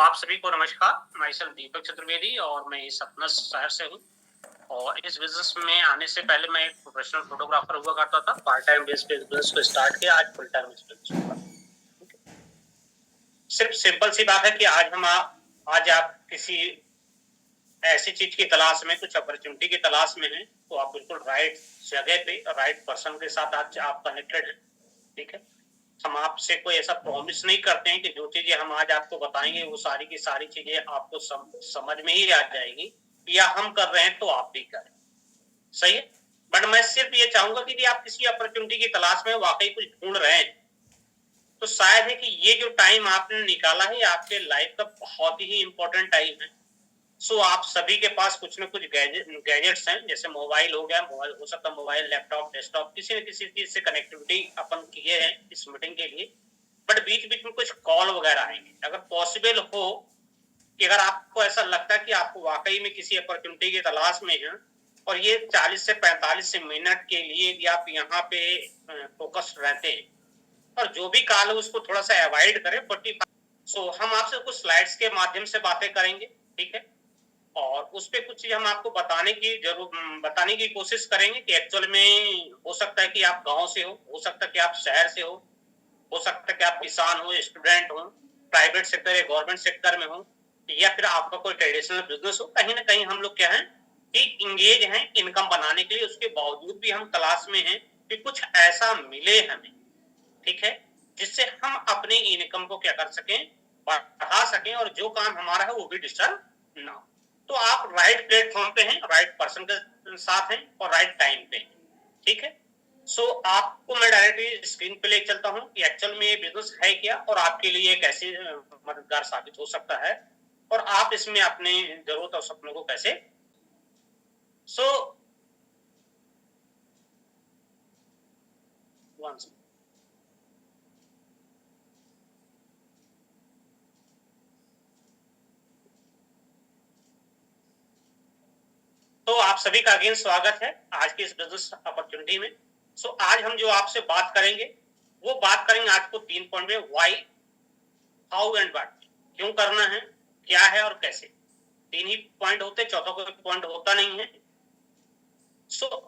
आप सभी को नमस्कार। मैं दीपक चतुर्वेदी और मैं सतना शहर से हूँ और इस बिजनेस में आने से पहले मैं एक प्रोफेशनल फोटोग्राफर हुआ करता था। पार्ट टाइम बेस पे बिजनेस को स्टार्ट किया, आज फुल टाइम बिजनेस। सिर्फ सिंपल सी बात है कि आज आप किसी ऐसी चीज की तलाश में, कुछ अपॉर्चुनिटी की तलाश में हैं, तो आप बिल्कुल राइट जगह पे राइट पर्सन के साथ आज आप कनेक्टेड हैं। ठीक है, हम आपसे कोई ऐसा प्रॉमिस नहीं करते हैं कि जो चीजें हम आज आपको बताएंगे वो सारी की सारी चीजें आपको समझ में ही आ जाएगी, या हम कर रहे हैं तो आप भी करें। सही है, बट मैं सिर्फ ये चाहूंगा कि आप किसी अपॉर्चुनिटी की तलाश में वाकई कुछ ढूंढ रहे हैं तो शायद है कि ये जो टाइम आपने निकाला है आपके लाइफ का बहुत ही इंपॉर्टेंट टाइम है। आप सभी के पास कुछ न कुछ गैजेट्स हैं, जैसे मोबाइल हो गया, मोबाइल हो सकता है, मोबाइल, लैपटॉप, डेस्कटॉप, किसी न किसी चीज से कनेक्टिविटी अपन किए हैं इस मीटिंग के लिए। बट बीच बीच में कुछ कॉल वगैरह आएंगे। अगर पॉसिबल हो कि अगर आपको ऐसा लगता है कि आपको वाकई में किसी अपॉर्चुनिटी की तलाश में है और ये 40 से 45 मिनट के लिए भी आप यहाँ पे फोकस रहते हैं और जो भी कॉल है उसको थोड़ा सा अवॉइड करें। 45 हम आपसे कुछ स्लाइड्स के माध्यम से बातें करेंगे, ठीक है, और उस पे कुछ चीज हम आपको बताने की कोशिश करेंगे कि एक्चुअल में हो सकता है कि आप गांव से हो सकता है कि आप शहर से हो सकता है कि आप किसान हो, स्टूडेंट हो, प्राइवेट सेक्टर या गवर्नमेंट सेक्टर में हो, या फिर आपका कोई ट्रेडिशनल बिजनेस हो। कहीं ना कहीं हम लोग क्या है कि इंगेज हैं इनकम बनाने के लिए, उसके बावजूद भी हम तलाश में हैं कि कुछ ऐसा मिले हमें, ठीक है, जिससे हम अपने इनकम को क्या कर सकें, बढ़ा सकें और जो काम हमारा है वो भी डिस्टर्ब ना हो। तो आप राइट प्लेटफॉर्म पे हैं, राइट पर्सन के साथ हैं और राइट टाइम पे हैं, ठीक है। आपको मैं डायरेक्टली स्क्रीन पे ले चलता हूं कि एक्चुअल में ये बिजनेस है क्या और आपके लिए कैसे मददगार साबित हो सकता है और आप इसमें अपने जरूरत और सपनों को कैसे सो तो आप सभी का अगेन स्वागत है आज की इस बिजनेस अपॉर्चुनिटी में। आज हम जो आपसे बात करेंगे वो बात करेंगे आज को 3 पॉइंट में, व्हाई, हाउ एंड व्हाट। क्यों करना है, क्या है और कैसे। 3 ही पॉइंट होते, चौथा कोई पॉइंट होता नहीं है।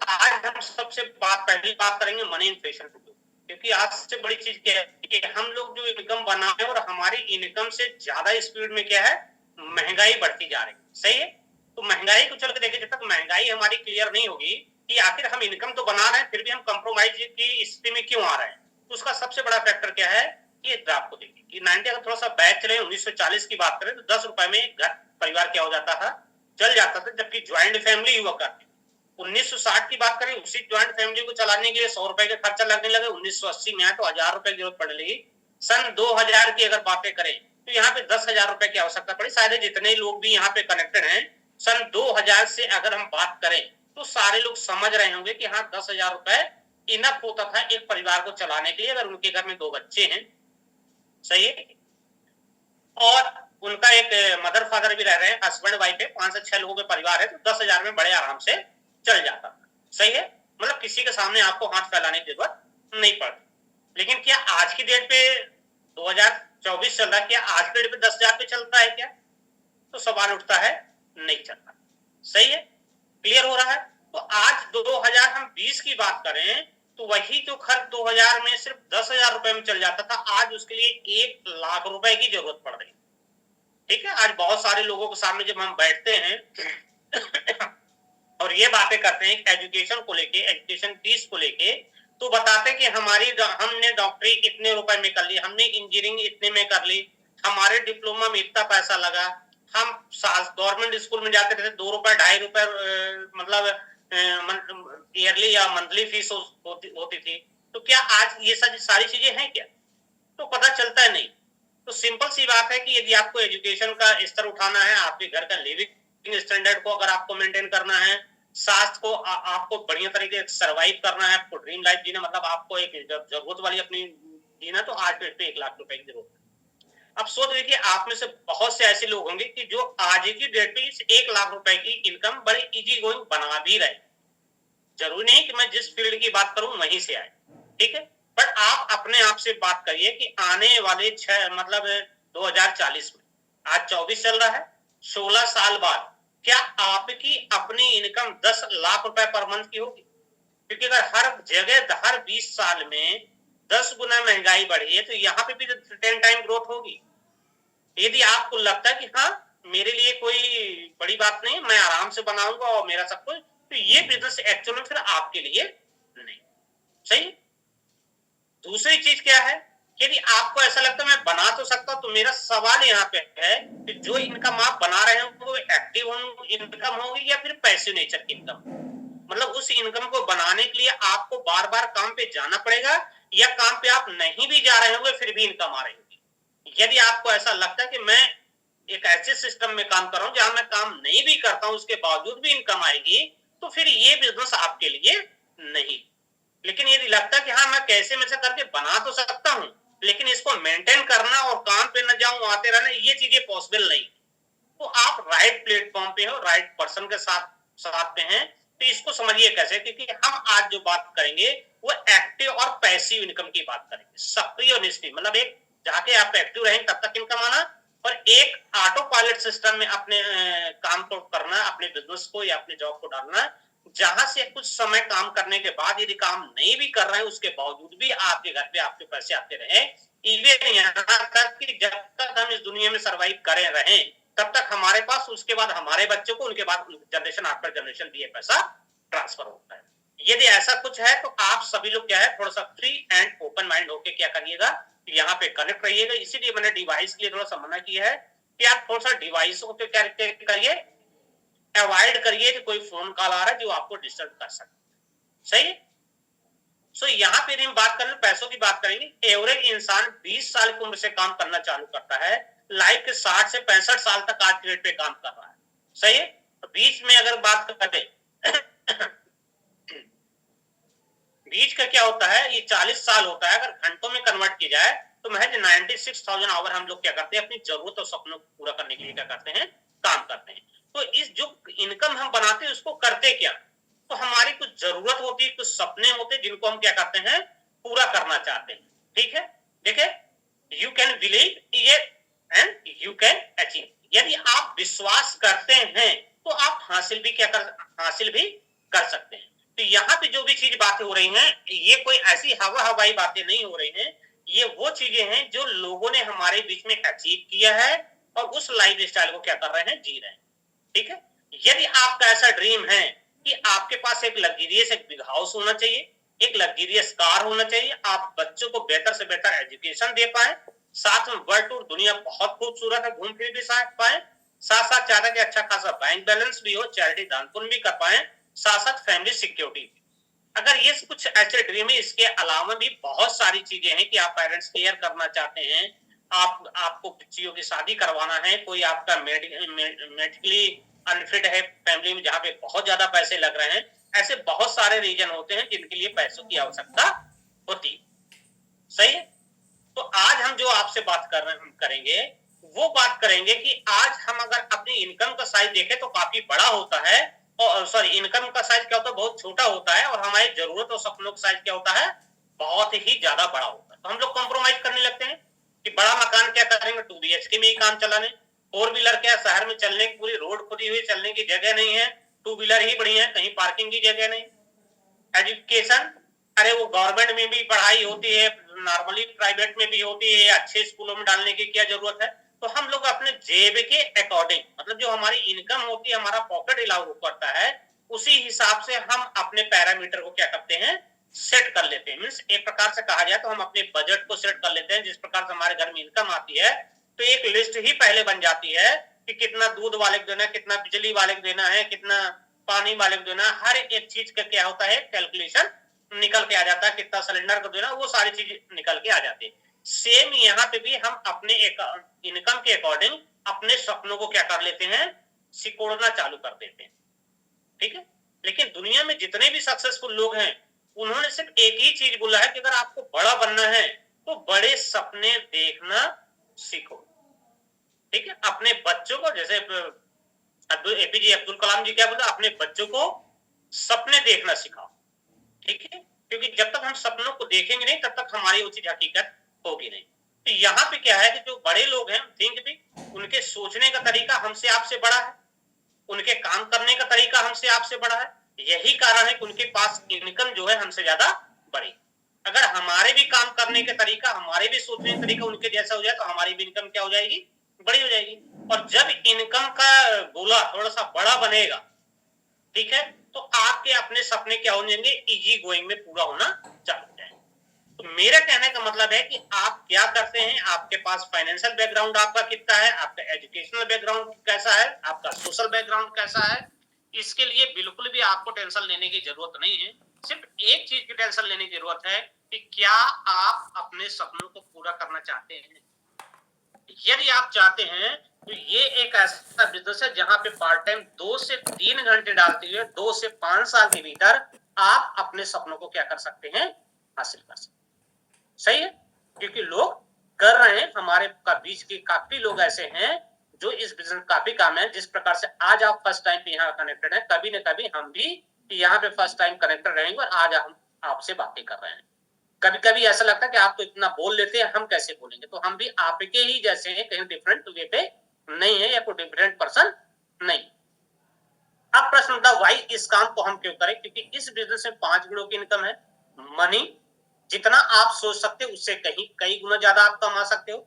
आज हम सबसे पहली बात करेंगे मनी इन्फ्लेशन, क्योंकि आज सबसे बड़ी चीज क्या है कि हम लोग जो इनकम बना रहे हैं और हमारी इनकम से ज्यादा स्पीड में क्या है, महंगाई बढ़ती जा रही है। सही है, तो महंगाई को चल के देखिए, जब तक महंगाई हमारी क्लियर नहीं होगी कि आखिर हम इनकम तो बना रहे हैं फिर भी हम कंप्रोमाइज की स्थिति में क्यों आ रहे हैं, तो उसका सबसे बड़ा फैक्टर क्या है, ये ग्राफ को देखिए कि 90 अगर थोड़ा सा बैक चले, 1940 की बात करें तो 10 रुपए में एक घर परिवार क्या हो जाता था, चल जाता था, जबकि ज्वाइंट फैमिली हुआ करती। 1960 की बात करें, उसी ज्वाइंट फैमिली को चलाने के लिए 100 रुपए का खर्चा लगने लगे। 1980 में आया तो 1000 रुपए की जरूरत पड़ लगी। सन 2000 की अगर बातें करें तो यहाँ पे 10,000 रुपए की आवश्यकता पड़ी। शायद जितने लोग भी यहाँ पे कनेक्टेड हैं, सन 2000 से अगर हम बात करें तो सारे लोग समझ रहे होंगे कि हाँ 10,000 रुपए इनफ होता था एक परिवार को चलाने के लिए, अगर उनके घर में 2 बच्चे हैं। सही है, और उनका एक मदर फादर भी रह रहे हैं, हस्बैंड वाइफ है, 5 से 6 लोगों के परिवार है, तो 10,000 में बड़े आराम से चल जाता। सही है, मतलब किसी के सामने आपको हाथ फैलाने की जरूरत नहीं पड़ती। लेकिन क्या आज की डेट पे 2024 चल रहा है, क्या आज की डेट पे 10,000 पे चलता है क्या, तो सवाल उठता है, नहीं चलता। सही है, क्लियर हो रहा है। तो आज 2020 की बात करें तो वही जो खर्च 2000 में सिर्फ 10,000 रुपए में चल जाता था, आज उसके लिए 1 लाख रुपए की जरूरत पड़ रही। ठीक है, आज बहुत सारे लोगों के सामने जब हम बैठते हैं और ये बातें करते हैं एजुकेशन को लेके, एजुकेशन फीस को लेके, तो बताते हैं कि हमने डॉक्टरी इतने रुपए में कर ली, हमने इंजीनियरिंग इतने में कर ली, हमारे डिप्लोमा में इतना पैसा लगा, हम गवर्नमेंट स्कूल में जाते थे, 2 रुपए 2.5 रुपए मतलब ईयरली या मंथली फीस होती थी। तो क्या आज ये सारी चीजें हैं क्या, तो पता चलता है नहीं। तो सिंपल सी बात है कि यदि आपको एजुकेशन का स्तर उठाना है, आपके घर का लिविंग स्टैंडर्ड को अगर आपको मेंटेन करना है, स्वास्थ्य को आपको बढ़िया तरीके से सर्वाइव करना है, आपको ड्रीम लाइफ जीना, मतलब आपको एक जरूरत वाली अपनी जीना, तो आज डेट पे 1 लाख रुपए की जरूरत है। अब सोच लीजिए आप में से बहुत से ऐसे लोग होंगे कि जो आज की डेट पे इस 1 लाख रुपए की इनकम बड़ी इजी गोइंग बना भी रहे। जरूरी नहीं कि मैं जिस फील्ड की बात करूं वहीं से आए, ठीक है, बट आप अपने आप से बात करिए कि आने वाले 2040 में, आज 24 चल रहा है, 16 साल बाद क्या आपकी अपनी इनकम 10 लाख रुपए पर मंथ की होगी? क्योंकि अगर हर जगह हर 20 साल में 10 गुना महंगाई बढ़ी है तो यहाँ पे भी 10 टाइम ग्रोथ होगी। यदि आपको लगता है कि हाँ मेरे लिए कोई बड़ी बात नहीं, मैं आराम से बनाऊंगा और मेरा सब कुछ, तो ये बिजनेस एक्चुअल में फिर आपके लिए नहीं सही। दूसरी चीज क्या है, यदि आपको ऐसा लगता है मैं बना तो सकता हूं, तो मेरा सवाल यहाँ पे है कि जो इनकम आप बना रहे हो वो एक्टिव इनकम होगी या फिर पैसिव नेचर की इनकम? मतलब उस इनकम को बनाने के लिए आपको बार बार काम पे जाना पड़ेगा, या काम पे आप नहीं भी जा रहे होंगे फिर भी इनकम आ रही होगी? यदि आपको ऐसा लगता है कि मैं एक ऐसे सिस्टम में काम कर रहा हूं जहां मैं काम नहीं भी करता हूं उसके बावजूद भी इनकम आएगी, तो फिर ये बिजनेस आपके लिए नहीं। लेकिन यदि लगता है कि हाँ मैं कैसे में से करके बना तो सकता हूं, लेकिन इसको मेंटेन करना और काम पे न जाऊं आते रहना, ये चीजें पॉसिबल नहीं, तो आप राइट प्लेटफॉर्म पे हो, राइट पर्सन के साथ साथ पे हैं। तो इसको समझिए कैसे, क्योंकि हम आज जो बात करेंगे वो एक्टिव और पैसिव इनकम की बात करेंगे। सक्रिय और निष्क्रिय, मतलब एक जाके आप एक्टिव रहेंगे तब तक इनकम आना, और एक ऑटो पायलट सिस्टम में अपने काम को करना, अपने बिजनेस को या अपने जॉब को डालना, जहां से कुछ समय काम करने के बाद यदि काम नहीं भी कर रहे हैं उसके बावजूद भी आपके घर पे आपके पैसे आते रहे। इवन यहाँ तक कि जब तक हम इस दुनिया में सर्वाइव करें रहे तब तक हमारे पास, उसके बाद हमारे बच्चों को, उनके बाद जनरेशन आफ्टर जनरेशन भी ये पैसा ट्रांसफर होता है। यदि ऐसा कुछ है तो आप सभी लोग क्या है, थोड़ा सा फ्री एंड ओपन माइंड होके क्या करिएगा, यहाँ पे कनेक्ट रहिएगा। इसीलिए मैंने डिवाइस के लिए थोड़ा सा मना किया है कि आप थोड़ा सा डिवाइसों पे क्या करिए, अवॉइड करिए कि कोई फोन कॉल आ रहा है जो आपको डिस्टर्ब कर सकता। सही। सो यहाँ पे हम बात करें, पैसों की बात करेंगे। एवरेज इंसान 20 साल की उम्र से काम करना चालू करता है, लाइफ के 60 से 65 साल तक आज के डेट पे काम कर रहा है। सही है। बीच में अगर बात करें बीच का क्या होता है, ये 40 साल होता है। अगर घंटों में कन्वर्ट की जाए तो महज 96,000 आवर हम लोग क्या करते हैं, अपनी जरूरत और सपनों को पूरा करने के लिए क्या करते हैं, काम करते हैं। तो इस जो इनकम हम बनाते हैं उसको करते क्या, तो हमारी कुछ जरूरत होती है, कुछ सपने होते हैं जिनको हम क्या करते हैं, पूरा करना चाहते हैं। ठीक है। देखे, यू कैन बिलीव ये एंड यू कैन अचीव। यदि आप विश्वास करते हैं तो आप हासिल भी कर सकते हैं। तो यहाँ पे जो भी चीज बातें हो रही हैं, ये कोई ऐसी हवा हवाई बातें नहीं हो रही हैं, ये वो चीजें हैं जो लोगों ने हमारे बीच में अचीव किया है और उस लाइफ स्टाइल को क्या कर रहे हैं, जी रहे हैं। ठीक है। यदि आपका ऐसा ड्रीम है कि आपके पास एक लग्जरियस एक बिग हाउस होना चाहिए, एक लग्जरियस कार होना चाहिए, आप बच्चों को बेहतर से बेहतर एजुकेशन दे पाए, साथ में वर्ल्ड टूर, दुनिया बहुत खूबसूरत है, घूम फिर भी पाए, साथ साथ चाहता कि अच्छा खासा बैंक बैलेंस भी हो, चैरिटी दान पुण्य भी कर पाए, साथ साथ फैमिली सिक्योरिटी। अगर ये कुछ ऐसे ड्रीम है, इसके अलावा भी बहुत सारी चीजें हैं कि आप पेरेंट्स केयर करना चाहते हैं, आपको बच्चियों की शादी करवाना है, कोई आपका मेडिकली अनफिट है फैमिली में जहां पे बहुत ज्यादा पैसे लग रहे हैं, ऐसे बहुत सारे रीजन होते हैं जिनके लिए पैसों की आवश्यकता होती। सही है। तो आज हम जो आपसे बात करेंगे वो बात करेंगे कि आज हम अगर अपनी इनकम का साइज देखें तो काफी बड़ा होता है, और सॉरी इनकम का साइज क्या होता है, बहुत छोटा होता है, और हमारी जरूरत और सपनों का साइज क्या होता है, बहुत ही ज्यादा बड़ा होता है। तो हम लोग कॉम्प्रोमाइज करने लगते हैं कि बड़ा मकान क्या करेंगे, 2 BHK में ही काम चलाने, 4 व्हीलर क्या, शहर में चलने की पूरी रोड खुदी हुई, चलने की जगह नहीं है, 2 व्हीलर ही बढ़िया है, कहीं पार्किंग की जगह नहीं। एजुकेशन, अरे वो गवर्नमेंट में भी पढ़ाई होती है, नॉर्मली प्राइवेट में भी होती है, अच्छे स्कूलों में डालने की क्या जरूरत है। तो हम लोग अपने जेब के अकॉर्डिंग, मतलब जो हमारी इनकम होती है, हमारा पॉकेट अलाउ करता है, उसी हिसाब से हम अपने पैरामीटर को क्या करते हैं, सेट कर लेते हैं। मीन्स एक प्रकार से कहा जाए तो हम अपने बजट को सेट कर लेते हैं। जिस प्रकार से हमारे घर में इनकम आती है तो एक लिस्ट ही पहले बन जाती है कि कितना दूध वाले को देना है, कितना बिजली वाले को देना है, कितना पानी वाले को देना, हर एक चीज का क्या होता है, कैलकुलेशन निकल के आ जाता है, कितना सिलेंडर को देना, वो सारी चीज निकल के आ जाती है। सेम यहाँ पे भी हम अपने इनकम के अकॉर्डिंग अपने सपनों को क्या कर लेते हैं, सिकोड़ना चालू कर देते हैं। ठीक है। लेकिन दुनिया में जितने भी सक्सेसफुल लोग हैं उन्होंने सिर्फ एक ही चीज बोला है कि अगर आपको बड़ा बनना है तो बड़े सपने देखना सीखो। ठीक है। अपने बच्चों को, जैसे APJ अब्दुल कलाम जी क्या बोलते, अपने बच्चों को सपने देखना सिखाओ। ठीक है। क्योंकि जब तक हम सपनों को देखेंगे नहीं तब तक हमारी वो चीज हकीकत होगी नहीं। तो यहाँ पे क्या है कि जो बड़े लोग हैं थिंक भी, उनके सोचने का तरीका हमसे आपसे बड़ा है, उनके काम करने का तरीका हमसे आपसे बड़ा है। यही कारण है कि उनके पास इनकम जो है हमसे ज्यादा बड़ी। अगर हमारे भी काम करने का तरीका, हमारे भी सोचने का तरीका उनके जैसा हो जाए तो हमारी भी इनकम क्या हो जाएगी, बड़ी हो जाएगी। और जब इनकम का गोला थोड़ा सा बड़ा बनेगा, ठीक है, तो आपके अपने सपने क्या हो जाएंगे, इजी गोइंग में पूरा होना चालू हो जाएंगे। तो मेरा कहने का मतलब है कि आप क्या करते हैं, आपके पास फाइनेंशियल बैकग्राउंड आपका कितना है, आपका एजुकेशनल बैकग्राउंड कैसा है, आपका सोशल बैकग्राउंड कैसा है, इसके लिए बिल्कुल भी आपको टेंशन लेने की जरूरत नहीं है। सिर्फ एक चीज की टेंशन लेने की जरूरत है कि क्या आप अपने सपनों को पूरा करना चाहते हैं। यदि आप चाहते हैं तो ये एक ऐसा बिजनेस है जहां पे पार्ट टाइम 2 से 3 घंटे डालते हुए 2 से 5 साल के भीतर आप अपने सपनों को क्या कर सकते हैं, हासिल कर सकते हैं। सही है, क्योंकि लोग कर रहे हैं, हमारे बीच के काफी लोग ऐसे हैं जो इस बिजनेस काफी काम है। जिस प्रकार से आज आप फर्स्ट टाइम पे यहाँ कनेक्टेड है, कभी न कभी हम भी यहाँ पे फर्स्ट टाइम कनेक्टेड रहेंगे और आज हम आपसे बातें कर रहे हैं। कभी कभी ऐसा लगता है कि आप तो इतना बोल लेते हैं, हम कैसे बोलेंगे, तो हम भी आपके ही जैसे हैं, कहीं डिफरेंट वे पे नहीं है या कोई डिफरेंट पर्सन नहीं। अब प्रश्न होता है भाई इस काम को हम क्यों करें, क्योंकि इस बिजनेस में 5 गुणों की इनकम है। मनी, जितना आप सोच सकते हो उससे कहीं कई गुना ज्यादा आप कमा सकते हो।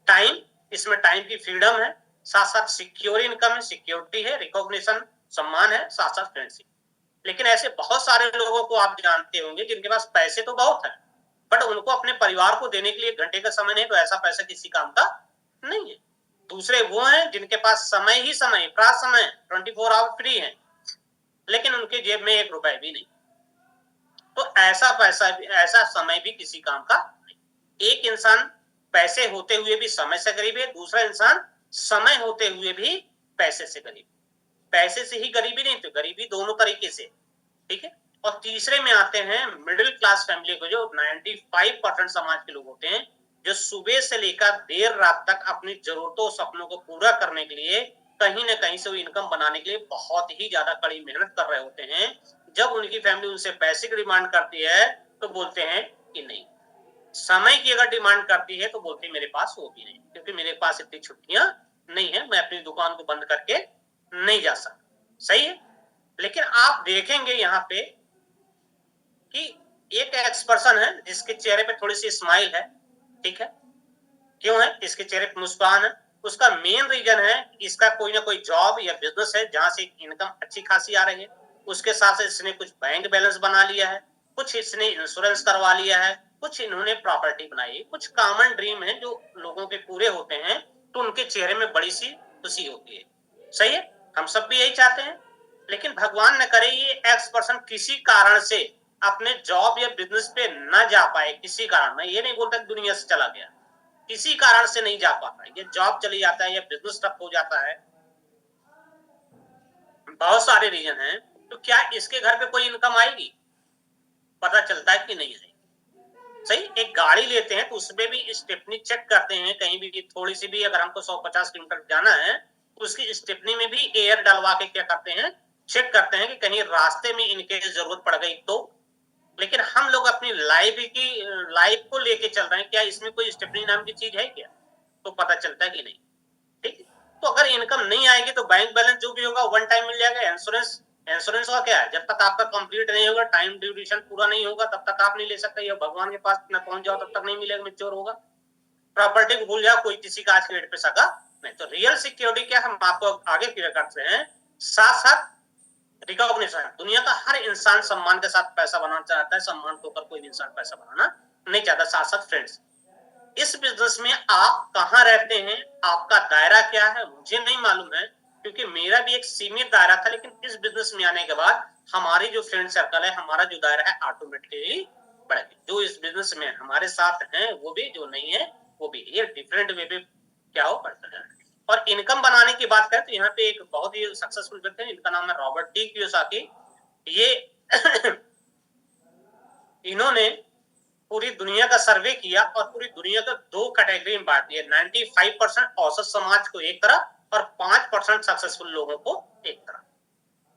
टाइम, इसमें टाइम की फ्रीडम है। साथ साथ सिक्योर इनकम है, सिक्योरिटी है, रिकॉग्निशन, सम्मान है, साथ साथ फ्रेंडशिप। लेकिन ऐसे बहुत सारे लोगों को आप जानते होंगे जिनके पास पैसे तो बहुत है, बट उनको अपने परिवार को देने के लिए 1 घंटे का समय नहीं, तो ऐसा पैसा किसी काम का नहीं है। दूसरे वो हैं जिनके पास समय ही समय, प्राप्त समय 24 आवर फ्री है, लेकिन उनके जेब में 1 रुपए भी नहीं। तो ऐसा पैसा भी, ऐसा समय भी किसी काम का नहीं। एक इंसान पैसे होते हुए भी समय से गरीब है, दूसरा इंसान समय होते हुए भी पैसे से गरीब। पैसे से ही गरीबी नहीं तो गरीबी दोनों तरीके से, ठीक है। और तीसरे में आते हैं मिडिल क्लास फैमिली को, जो 95% समाज के लोग होते हैं, जो सुबह से लेकर देर रात तक अपनी जरूरतों सपनों को पूरा करने के लिए कहीं ना कहीं से वो इनकम बनाने के लिए बहुत ही ज्यादा कड़ी मेहनत कर रहे होते हैं। जब उनकी फैमिली उनसे पैसे की डिमांड करती है तो बोलते हैं कि नहीं। समय की अगर डिमांड करती है तो बोलते हैं मेरे पास वो भी नहीं, क्योंकि मेरे पास इतनी छुट्टियां नहीं है, मैं अपनी दुकान को बंद करके नहीं जा सकता। सही है। लेकिन आप देखेंगे यहाँ पे कि एक एक्स पर्सन है जिसके चेहरे पे थोड़ी सी स्माइल है, ठीक है। क्यों है, इसके चेहरे पे मुस्कान है। उसका मेन रीजन है इसका कोई ना कोई जॉब या बिजनेस है जहां से इनकम अच्छी खासी आ रही है। उसके साथ इसने कुछ बैंक बैलेंस बना लिया है, कुछ इसने इंश्योरेंस करवा लिया है, कुछ इन्होंने प्रॉपर्टी बनाई है। कुछ कॉमन ड्रीम है जो लोगों के पूरे होते हैं, तो उनके चेहरे में बड़ी सी खुशी होती है। सही है, हम सब भी यही चाहते हैं। लेकिन भगवान न करे ये एक्स पर्सन किसी कारण से अपने जॉब या बिजनेस पे न जा पाए, किसी कारण, मैं ये नहीं बोलता दुनिया से चला गया, किसी कारण से नहीं जा पाता, ये जॉब चली जाता है या बिजनेस ठप हो जाता है, बहुत सारे रीजन हैं। तो क्या इसके घर पे कोई इनकम आएगी, पता चलता है कि नहीं आएगी। सही, एक गाड़ी लेते हैं तो उसमें भी स्टेपनी चेक करते हैं, कहीं भी थोड़ी सी भी अगर हमको 150 किलोमीटर जाना है तो उसकी स्टेपनी में भी एयर डलवा के क्या करते हैं, चेक करते हैं कि कहीं रास्ते में इनके जरूरत पड़ गई तो। लेकिन हम लोग अपनी लाइफ को लेके चल रहे हैं, क्या इसमें कोई स्टेपनी नाम की चीज है क्या, तो पता चलता है कि नहीं। ठीक है, तो अगर इनकम नहीं आएगी तो बैंक बैलेंस जो भी होगा वन टाइम मिल जाएगा। इंश्योरेंस का क्या है, जब तक आपका कंप्लीट नहीं होगा, टाइम ड्यूरेशन पूरा नहीं होगा, तब तक आप नहीं ले सकते, या भगवान के पास न पहुंच जाओ तब तक नहीं मिलेगा, मेच्योर होगा। प्रॉपर्टी को भूल जाओ, कोई किसी का आज के डेट पे सका नहीं। तो रियल सिक्योरिटी क्या, हम आपको आगे क्लियर करते हैं। साथ साथ रिकॉग्निशन, दुनिया का हर इंसान सम्मान के साथ पैसा बनाना चाहता है, सम्मान को कर कोई इंसान पैसा बनाना नहीं चाहता। साथ साथ फ्रेंड्स, इस बिजनेस में आप कहाँ रहते हैं, आपका दायरा क्या है, मुझे नहीं मालूम है, क्योंकि मेरा भी एक सीमित दायरा था। लेकिन इस बिजनेस में आने के बाद हमारी जो फ्रेंड सर्कल है, हमारा जो दायरा है, ऑटोमेटिकली बढ़ गया। जो इस बिजनेस में हमारे साथ हैं वो भी, जो नहीं है वो भी, ये डिफरेंट वे पे क्या हो बढ़ता है। और इनकम बनाने की बात करें तो यहाँ पे एक बहुत ही सक्सेसफुल व्यक्ति है, इनका नाम है रॉबर्ट टी कियोसाकी। ये इन्होंने पूरी दुनिया का सर्वे किया और पूरी दुनिया को 2 कैटेगरी में बांट दिया। 95% औसत समाज को एक तरफ और 5% सक्सेसफुल लोगों को एक तरफ।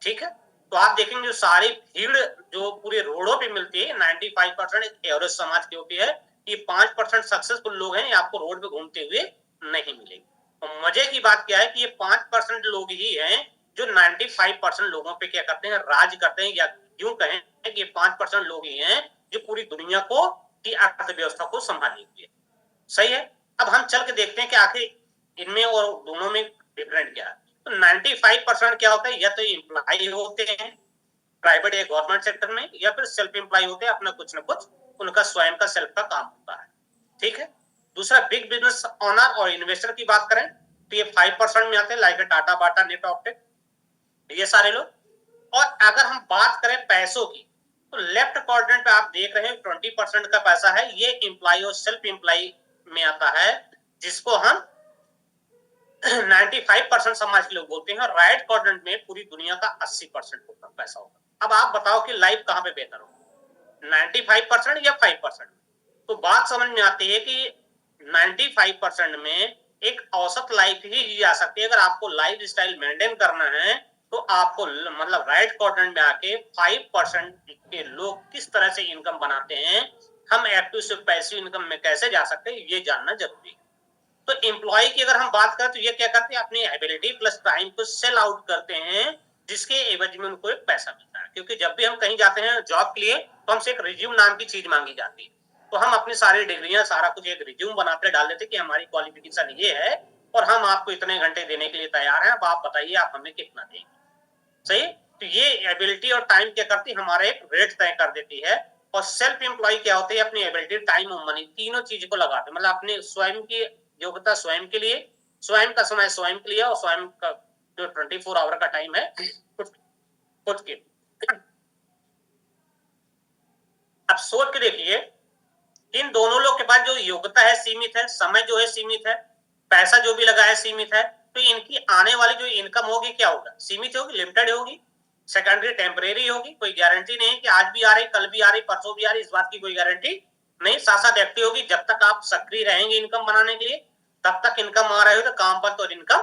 ठीक है, तो आप देखेंगे जो सारी भीड़ जो पूरे रोडों पे मिलती है 95% एवरेज समाज की होती है। ये 5% सक्सेसफुल लोग हैं, ये आपको रोड पे घूमते हुए नहीं मिलेंगे। तो मजे की बात क्या है कि ये 5% लोग ही हैं जो 95% लोगों पे क्या करते हैं, राज करते हैं, या यूं कहें कि ये 5% लोग ही हैं जो पूरी दुनिया को की अर्थव्यवस्था को संभाले हुए। सही है। अब हम चल के देखते हैं कि आखिर इनमें और दोनों में डिफरेंट क्या है। तो 95% क्या होता है, या तो एम्प्लॉय होते हैं प्राइवेट या गवर्नमेंट सेक्टर में, या फिर सेल्फ एम्प्लॉय होते हैं, अपना कुछ ना कुछ उनका स्वयं का सेल्फ का काम होता है। ठीक है। दूसरा बिग बिजनेस ओनर और इन्वेस्टर की बात करें तो ये 5% में आते हैं, लाइक टाटा बाटा नेट ऑप्टेक, ये सारे लोग। और अगर हम बात करें पैसों की तो लेफ्ट क्वाड्रेंट पे आप देख रहे हैं 20% का पैसा है, ये एम्प्लॉय और सेल्फ एम्प्लॉय में आता है, जिसको हम 95% समाज के लोग बोलते हैं। राइट क्वाड्रेंट में पूरी दुनिया का 80% होता पैसा होगा। अब आप बताओ कि लाइफ कहां पे बेहतर होगा, 95% या 5%? तो बात समझ में आती है कि 95% में एक औसत लाइफ ही जी जा सकती है। अगर आपको लाइफ स्टाइल मेंटेन करना है तो आपको मतलब राइट क्वाड्रेंट में आके 5% के लोग किस तरह से इनकम बनाते हैं, हम एक्टिव से पैसिव इनकम में कैसे जा सकते हैं, ये जानना जरूरी है। तो एम्प्लॉय की अगर हम बात करें तो ये क्या करते हैं, अपनी एबिलिटी प्लस टाइम को सेल आउट करते हैं, जिसके एवज में उनको एक पैसा मिलता है। क्योंकि जब भी हम कहीं जाते हैं जॉब के लिए तो हमसे एक रिज्यूम नाम की चीज मांगी जाती है। तो हम अपनी सारी डिग्रियां सारा कुछ एक रिज्यूम बनाते डाल देते कि हमारी क्वालिफिकेशन ये है और हम आपको इतने घंटे देने के लिए तैयार हैं, अब आप बताइए आप हमें कितना देंगे। सही। तो ये एबिलिटी और टाइम क्या करती है, हमारा एक रेट तय कर देती है। और सेल्फ एम्प्लॉय क्या होते हैं, अपनी एबिलिटी टाइम और मनी तीनों चीज को लगाते हैं, मतलब अपने स्वयं की योग्यता स्वयं के लिए, स्वयं का समय स्वयं के लिए, और स्वयं का जो 24 आवर का टाइम है खुद के। अब सोच के देखिए, इन दोनों लोग के पास जो योग्यता है सीमित है, समय जो है सीमित है, पैसा जो भी लगा है सीमित है, तो इनकी आने वाली जो इनकम होगी क्या होगा, सीमित होगी, लिमिटेड होगी, सेकेंडरी टेम्परेरी होगी, कोई गारंटी नहीं कि आज भी आ रही, कल भी आ रही, परसों भी आ रही, इस बात की कोई गारंटी नहीं। साथ साथ एक्टिव होगी, जब तक आप सक्रिय रहेंगे इनकम बनाने के लिए तब तक इनकम आ रही हो, तो काम पर तो इनकम।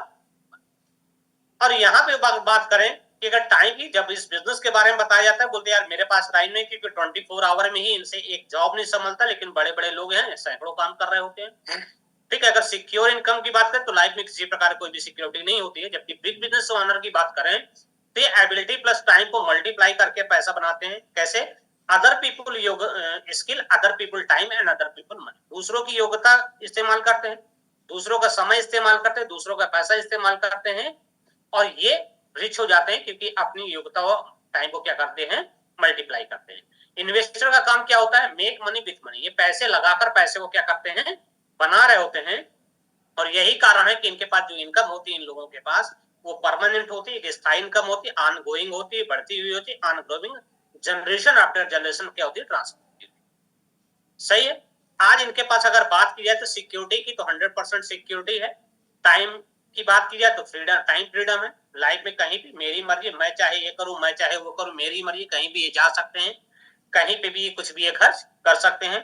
और यहाँ पे बात करें कि अगर टाइम की, जब इस बिजनेस के बारे में बताया जाता है, बोलते यार मेरे पास टाइम नहीं, क्योंकि 24 आवर में ही इनसे एक जॉब नहीं संभलता, लेकिन बड़े बड़े लोग हैं सैकड़ों काम कर रहे होते हैं। ठीक है। अगर सिक्योर इनकम की बात करें तो लाइफ में किसी प्रकार कोई भी सिक्योरिटी नहीं होती है। जबकि बिग बिजनेस ओनर की बात करें तो ये एबिलिटी प्लस टाइम को मल्टीप्लाई करके पैसा बनाते हैं। कैसे? Other people skill, other people time and other people money. दूसरों की योग्यता इस्तेमाल करते हैं, दूसरों का समय इस्तेमाल करते हैं, दूसरों का पैसा इस्तेमाल करते हैं, और ये रिच हो जाते हैं क्योंकि अपनी योग्यता और टाइम को क्या करते हैं, मल्टीप्लाई करते हैं। इन्वेस्टर का काम क्या होता है, मेक मनी विथ मनी। ये पैसे लगाकर पैसे को क्या करते हैं, बना रहे होते हैं। और यही कारण है कि इनके पास जो इनकम होती है इन लोगों के पास, वो परमानेंट होती है, स्थायी इनकम होती है, ऑनगोइंग होती है, बढ़ती हुई होती है, ऑनग्रोइंग, जनरेशन आफ्टर जनरेशन क्या होती है, ट्रांसफर होती है। सही है। आज इनके पास अगर बात की जाए तो सिक्योरिटी की तो 100% सिक्योरिटी है। टाइम की बात की जाए तो फ्रीडम, टाइम फ्रीडम है। लाइफ में कहीं भी मेरी मर्जी, मैं चाहे ये करूं, मैं चाहे वो करूं, मेरी मर्जी, कहीं भी ये जा सकते हैं, कहीं पे भी कुछ भी ये खर्च कर सकते हैं।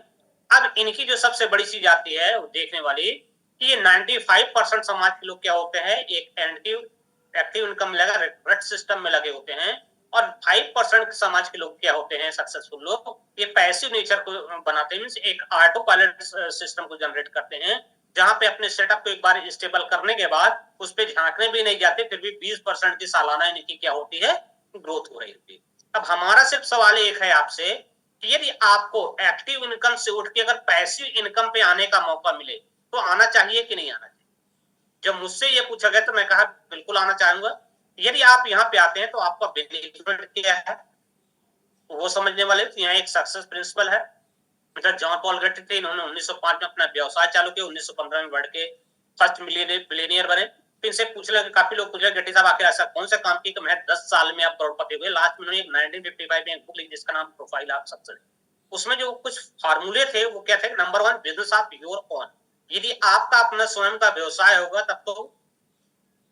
अब इनकी जो सबसे बड़ी चीज आती है वो देखने वाली कि ये 95% समाज के लोग क्या होते हैं, एक एक्टिव इनकम लगा सिस्टम में लगे होते हैं। और 5% समाज के लोग क्या होते हैं, सक्सेसफुल लोग, ये पैसिव नेचर को बनाते हैं, एक ऑटो पायलट सिस्टम को जनरेट करते हैं, जहां पे अपने सेटअप को एक बार स्टेबल करने के बाद उस पर झांकने भी नहीं जाते, फिर भी 20% की सालाना इनकी क्या होती है, ग्रोथ हो रही होती है। अब हमारा सिर्फ सवाल एक है आपसे कि यदि आपको एक्टिव इनकम से उठ के अगर पैसिव इनकम पे आने का मौका मिले तो आना चाहिए कि नहीं आना चाहिए? जब मुझसे ये पूछा गया तो मैं कहा बिल्कुल आना चाहूंगा। यदि आप यहाँ पे आते हैं तो आपका बेनिफिट क्या है वो समझने वाले, तो यहाँ एक सक्सेस प्रिंसिपल है। मतलब जॉन पॉल गेटी थे, इन्होंने 1905 में अपना व्यवसाय चालू किया, 1915 में बढ़ के फर्स्ट बिलियनियर बने। फिर इनसे पूछ लिया, काफी लोग पूछ रहे गेटी साहब आखिर ऐसा कौन सा काम किया कि मैं 10 साल में आप करोड़पति हुए। लास्ट में उन्होंने 1955 में एक बुक लिखी जिसका नाम प्रोफाइल ऑफ सक्सेस। उसमें जो कुछ फार्मूले थे वो क्या थे, number 1 business of your own. यदि आपका अपना स्वयं का व्यवसाय होगा तब तो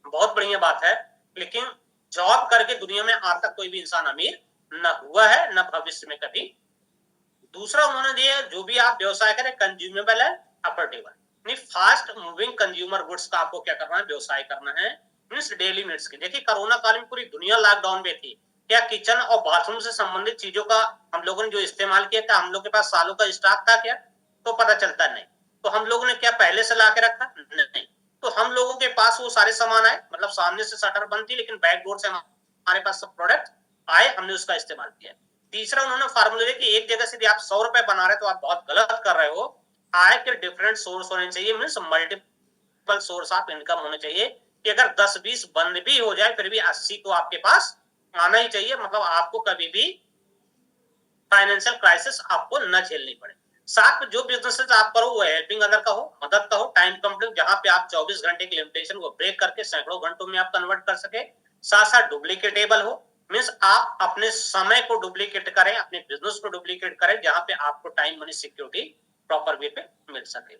बहुत बढ़िया बात है, लेकिन जॉब करके दुनिया में आज तक कोई भी इंसान अमीर न हुआ है न भविष्य में कभी। दूसरा उन्होंने दिया, जो भी आप व्यवसाय करें कंज्यूमेबल है, affordable, fast moving consumer goods का आपको क्या करना है, व्यवसाय करना है, मीन्स डेली नीड्स की। देखिए कोरोना काल में पूरी दुनिया लॉकडाउन में थी, क्या किचन और बाथरूम से संबंधित चीजों का हम लोगों ने जो इस्तेमाल किया था, हम लोग के पास सालों का स्टॉक था क्या? तो पता चलता नहीं। तो हम लोगों ने क्या पहले से ला के रखा? नहीं। तो हम लोगों के पास वो सारे सामान आए, मतलब सामने से शटर बंद थी लेकिन बैक डोर से हमारे पास सब प्रोडक्ट आए, हमने उसका इस्तेमाल किया। तीसरा उन्होंने फार्मूला कि एक जगह से भी आप 100 रुपए बना रहे तो आप बहुत गलत कर रहे हो। आय के डिफरेंट सोर्स होने चाहिए, means multiple source of income होने चाहिए कि अगर 10-20 बंद भी हो जाए फिर भी 80 तो आपके पास आना ही चाहिए, मतलब आपको कभी भी फाइनेंशियल क्राइसिस आपको न झेलनी पड़े। साथ में जो बिजनेसेस आप करो वो हेल्पिंग अदर का हो, मदद का हो, टाइम कंप्लीट जहां पे आप 24 घंटे की लिमिटेशन को ब्रेक करके सैकड़ों घंटों में आप कन्वर्ट कर सके। साथ साथ डुप्लीकेटेबल हो, मीन्स आप अपने समय को डुप्लीकेट करें, अपने बिजनेस को डुप्लीकेट करें जहां पे आपको time money security proper way पे मिल सके।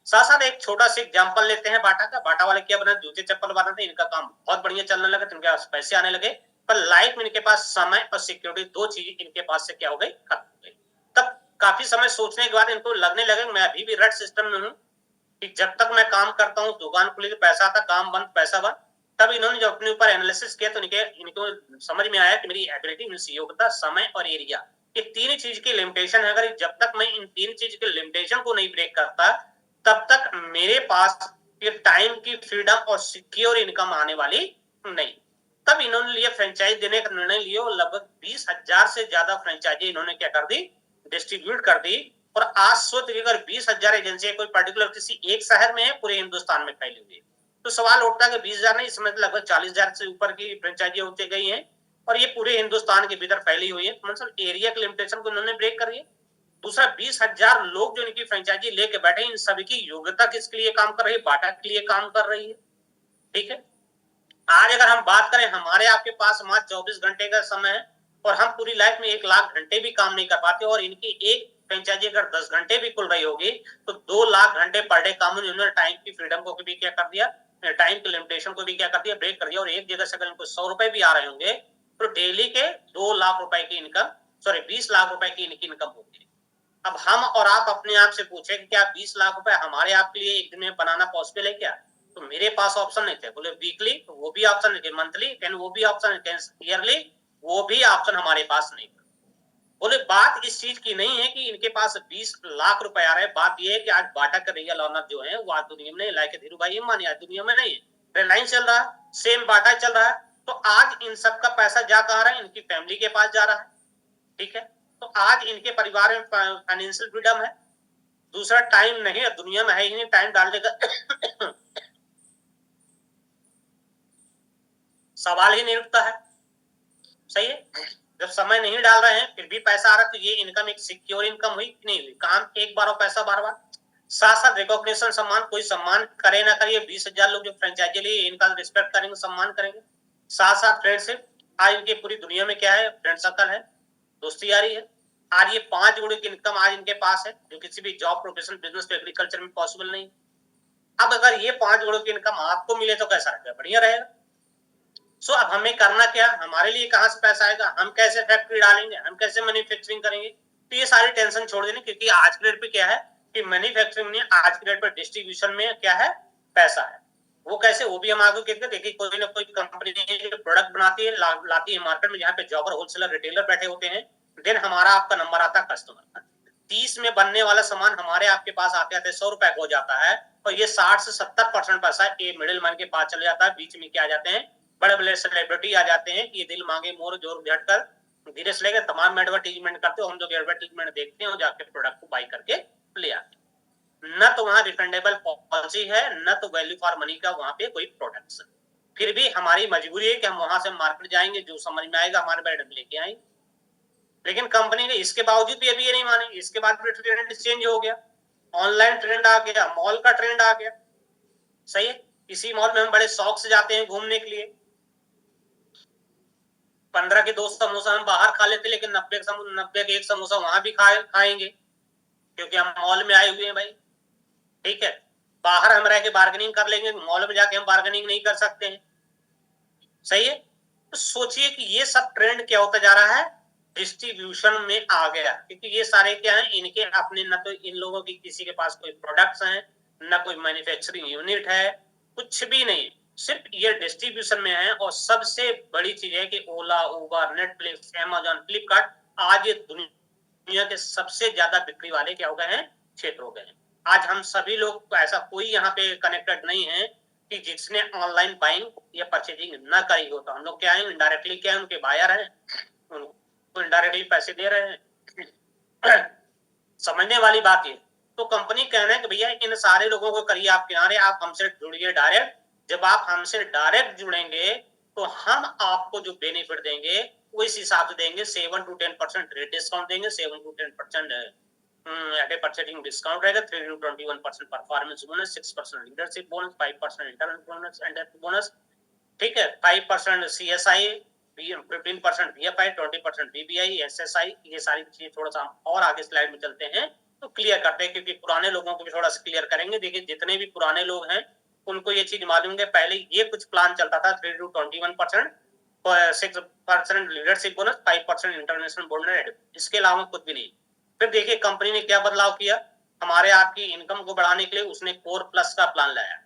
साथ साथ एक छोटा सा एग्जांपल लेते हैं बाटा का। बाटा वाले क्या बना, जूते चप्पल बनाते, इनका काम बहुत बढ़िया चलने लगा तो इनके पास पैसे आने लगे, पर लाइफ में इनके पास समय और सिक्योरिटी दो चीज इनके पास से क्या हो गई, खत्म हो गई। तब काफी समय सोचने के बाद इनको लगने लगे मैं अभी भी रेड सिस्टम में हूँ कि जब तक मैं काम करता हूँ दुकान खुली तो पैसा आता, काम बंद पैसा बंद। तब इन्होंने जब अपने ऊपर एनालिसिस किया तो इनको समझ में आया कि मेरी एबिलिटी मीन्स योग्यता, समय और एरिया, ये तीन चीज की लिमिटेशन है। अगर जब तक मैं इन तीन चीज के लिमिटेशन को नहीं ब्रेक करता तब तक मेरे पास ये टाइम की फ्रीडम और सिक्योर इनकम आने वाली नहीं। तब इन्होंने लिए फ्रेंचाइज देने का निर्णय लिया और लगभग 20,000 से ज्यादा फ्रेंचाइजी इन्होंने क्या कर दी, डिस्ट्रीब्यूट कर दी। और आज सोच अगर 20,000 एजेंसी कोई पर्टिकुलर किसी एक शहर में है, पूरे हिंदुस्तान में फैली हुई है, तो सवाल उठता है कि 20,000 नहीं, इसमें लगभग 40,000 से ऊपर की फ्रेंचाइजी होती गई है और ये पूरे हिंदुस्तान के भीतर फैली हुई है। मतलब एरिया के लिमिटेशन को इन्होंने ब्रेक कर दिया। दूसरा 20,000 लोग जो इनकी फ्रेंचाइजी लेके बैठे, इन सभी की योग्यता किसके लिए काम कर रही है, बाटा के लिए काम कर रही है। ठीक है, आज अगर हम बात करें हमारे आपके पास मात्र 24 घंटे का समय है और हम पूरी लाइफ में 1 लाख घंटे भी काम नहीं कर पाते, और इनकी एक फ्रेंचाइजी अगर 10 घंटे भी खुल रही होगी तो 2 लाख घंटे पर डे काम इन्होंने टाइम की फ्रीडम को भी क्या कर दिया, टाइम की लिमिटेशन को भी क्या कर दिया, ब्रेक कर दिया। और एक जगह से अगर इनको 100 रुपए भी आ रहे होंगे तो डेली के 2 लाख रुपए की इनकम, सॉरी 20 लाख रुपए की इनकी इनकम होगी। अब हम और आप अपने आप से पूछे कि क्या 20 लाख रुपए हमारे आपके लिए एक दिन में बनाना पॉसिबल है क्या? तो मेरे पास ऑप्शन नहीं थे। बोले वीकली, तो वो भी ऑप्शन नहीं थे, मंथली कैन वो भी ऑप्शन नहीं, ईयरली वो भी ऑप्शन हमारे पास नहीं था। बोले बात इस चीज की नहीं है कि इनके पास 20 लाख रुपए आ रहे हैं, बात ये है कि आज बाटा के रियल ऑनर जो है वो आज दुनिया में नहीं, लाइक धीरू भाई अंबानी आज दुनिया में नहीं है, रिलायंस चल रहा है, सेम बाटा चल रहा है। तो आज इन सब का पैसा जा कहा रहा है, इनकी फैमिली के पास जा रहा है। ठीक है, तो आज इनके परिवार में फाइनेंशियल फ्रीडम है। दूसरा टाइम नहीं है, दुनिया में है ही नहीं टाइम डालने का सवाल ही नहीं उठता है। सही है, जब समय नहीं डाल रहे हैं फिर भी पैसा आ रहा है तो ये इनकम एक सिक्योर इनकम हुई कि नहीं हुई? काम एक बार और पैसा बार बार। साथ साथ रिकॉग्निशन, सम्मान, कोई सम्मान करे ना करे, 20,000 लोग जो फ्रेंचाइजी लिए इनका रिस्पेक्ट करेंगे, सम्मान करेंगे। साथ साथ फ्रेंडशिप, आज इनकी पूरी दुनिया में क्या है, फ्रेंड सर्कल है, दोस्ती यारी है। आज ये 5 गुणों की इनकम आज इनके पास है जो किसी भी जॉब, प्रोफेशन, बिजनेस, एग्रीकल्चर में पॉसिबल नहीं। अब अगर ये 5 गुणों की इनकम आपको मिले तो कैसा रहेगा, बढ़िया रहेगा। सो अब हमें करना क्या, हमारे लिए कहां से पैसा आएगा, हम कैसे फैक्ट्री डालेंगे, हम कैसे मैन्युफैक्चरिंग करेंगे, तो ये सारी टेंशन छोड़ देनी। क्योंकि आज के डेट पे क्या है कि मैन्युफैक्चरिंग में, आज के डेट पे डिस्ट्रीब्यूशन में क्या है, पैसा है। वो कैसे, वो भी हम आगे कहते हैं। देखिए कोई ना कोई कंपनी प्रोडक्ट बनाती है, लाती है मार्केट में, जहाँ पे जॉबर, होलसेलर, रिटेलर बैठे होते हैं। देन हमारा आपका नंबर आता है कस्टमर का। 30 में बनने वाला सामान हमारे आपके पास आते आते 100 रुपए हो जाता है, और ये 60 से 70% पैसा ये मिडिल मैन के पास चले जाता है। बीच में क्या आ जाते हैं, बड़े बड़े सेलिब्रिटी आ जाते हैं कि ये दिल मांगे मोर जोर झटकर धीरे से लेकर तमाम एडवर्टीजमेंट करते हो। हम जो एडवर्टीजमेंट देखते हैं जाके प्रोडक्ट को बाई करके ले आते हैं। न तो वहां रिफंडेबल पॉलिसी है, न तो वैल्यू फॉर मनी का वहां पे कोई प्रोडक्ट। फिर भी हमारी मजबूरी है कि हम वहां से मार्केट जाएंगे, जो समझ में आएगा हमारे बैठ लेके आएंगे। लेकिन कंपनी ने इसके बावजूद भी अभी ये नहीं माने। इसके बाद भी ट्रेंड चेंज हो गया, ऑनलाइन ट्रेंड आ गया, मॉल का ट्रेंड आ गया। सही है, इसी मॉल में हम बड़े शौक से जाते हैं घूमने के लिए। 15 के 2 समोसा हम बाहर खा लेते, लेकिन 90 के 1 समोसा वहां भी खाएंगे क्योंकि हम मॉल में आए हुए हैं भाई। ठीक है, बाहर हम रह के बार्गेनिंग कर लेंगे, मॉल में जाके हम बार्गेनिंग नहीं कर सकते हैं। सही है, तो सोचिए कि ये सब ट्रेंड क्या होता जा रहा है, डिस्ट्रीब्यूशन में आ गया। क्योंकि ये सारे क्या है, इनके अपने, न तो इन लोगों की किसी के पास कोई प्रोडक्ट्स हैं, न कोई मैन्युफैक्चरिंग यूनिट है, कुछ भी नहीं। सिर्फ ये डिस्ट्रीब्यूशन में है। और सबसे बड़ी चीज है कि ओला, उबर, नेटफ्लिक्स, अमेजॉन, फ्लिपकार्ट आज ये दुनिया के सबसे ज्यादा बिक्री वाले क्या हो गए हैं, क्षेत्र हो गए हैं। आज हम सभी लोग, ऐसा कोई यहाँ पे कनेक्टेड नहीं है कि जिसने ऑनलाइन बाइंग या परचेजिंग ना करी हो। तो हम लोग क्या है, इनडायरेक्टली क्या है, उनके बायर हैं, उनको इनडायरेक्टली पैसे दे रहे हैं। समझने वाली बात ये। तो कंपनी कह रहे हैं कि भैया इन सारे लोगों को करिए आप किनारे, आप हमसे जुड़िए डायरेक्ट। जब आप हमसे डायरेक्ट जुड़ेंगे तो हम आपको जो बेनिफिट देंगे वो इस हिसाब से देंगे, 7 to 10% रेट डिस्काउंट देंगे, 7 to 10% at a purchasing discount रहेगा, 3 to 21% performance bonus, 6% leadership bonus, 5% internal bonus and bonus, ठीक है, 5% CSI, 15% VFI, 20% BBI, SSI। ये सारी चीजें थोड़ा सा और आगे स्लाइड में चलते हैं तो क्लियर करते हैं, क्योंकि पुराने लोगों को भी थोड़ा सा क्लियर करेंगे। देखिए जितने भी पुराने लोग हैं उनको ये चीज मालूम है, पहले ये कुछ प्लान चलता था, 3 to 21%, 6% leadership bonus, 5% international bonus, इसके अलावा कुछ भी नहीं। फिर देखिए कंपनी ने क्या बदलाव किया, हमारे आपकी इनकम को बढ़ाने के लिए उसने कोर प्लस का प्लान लाया।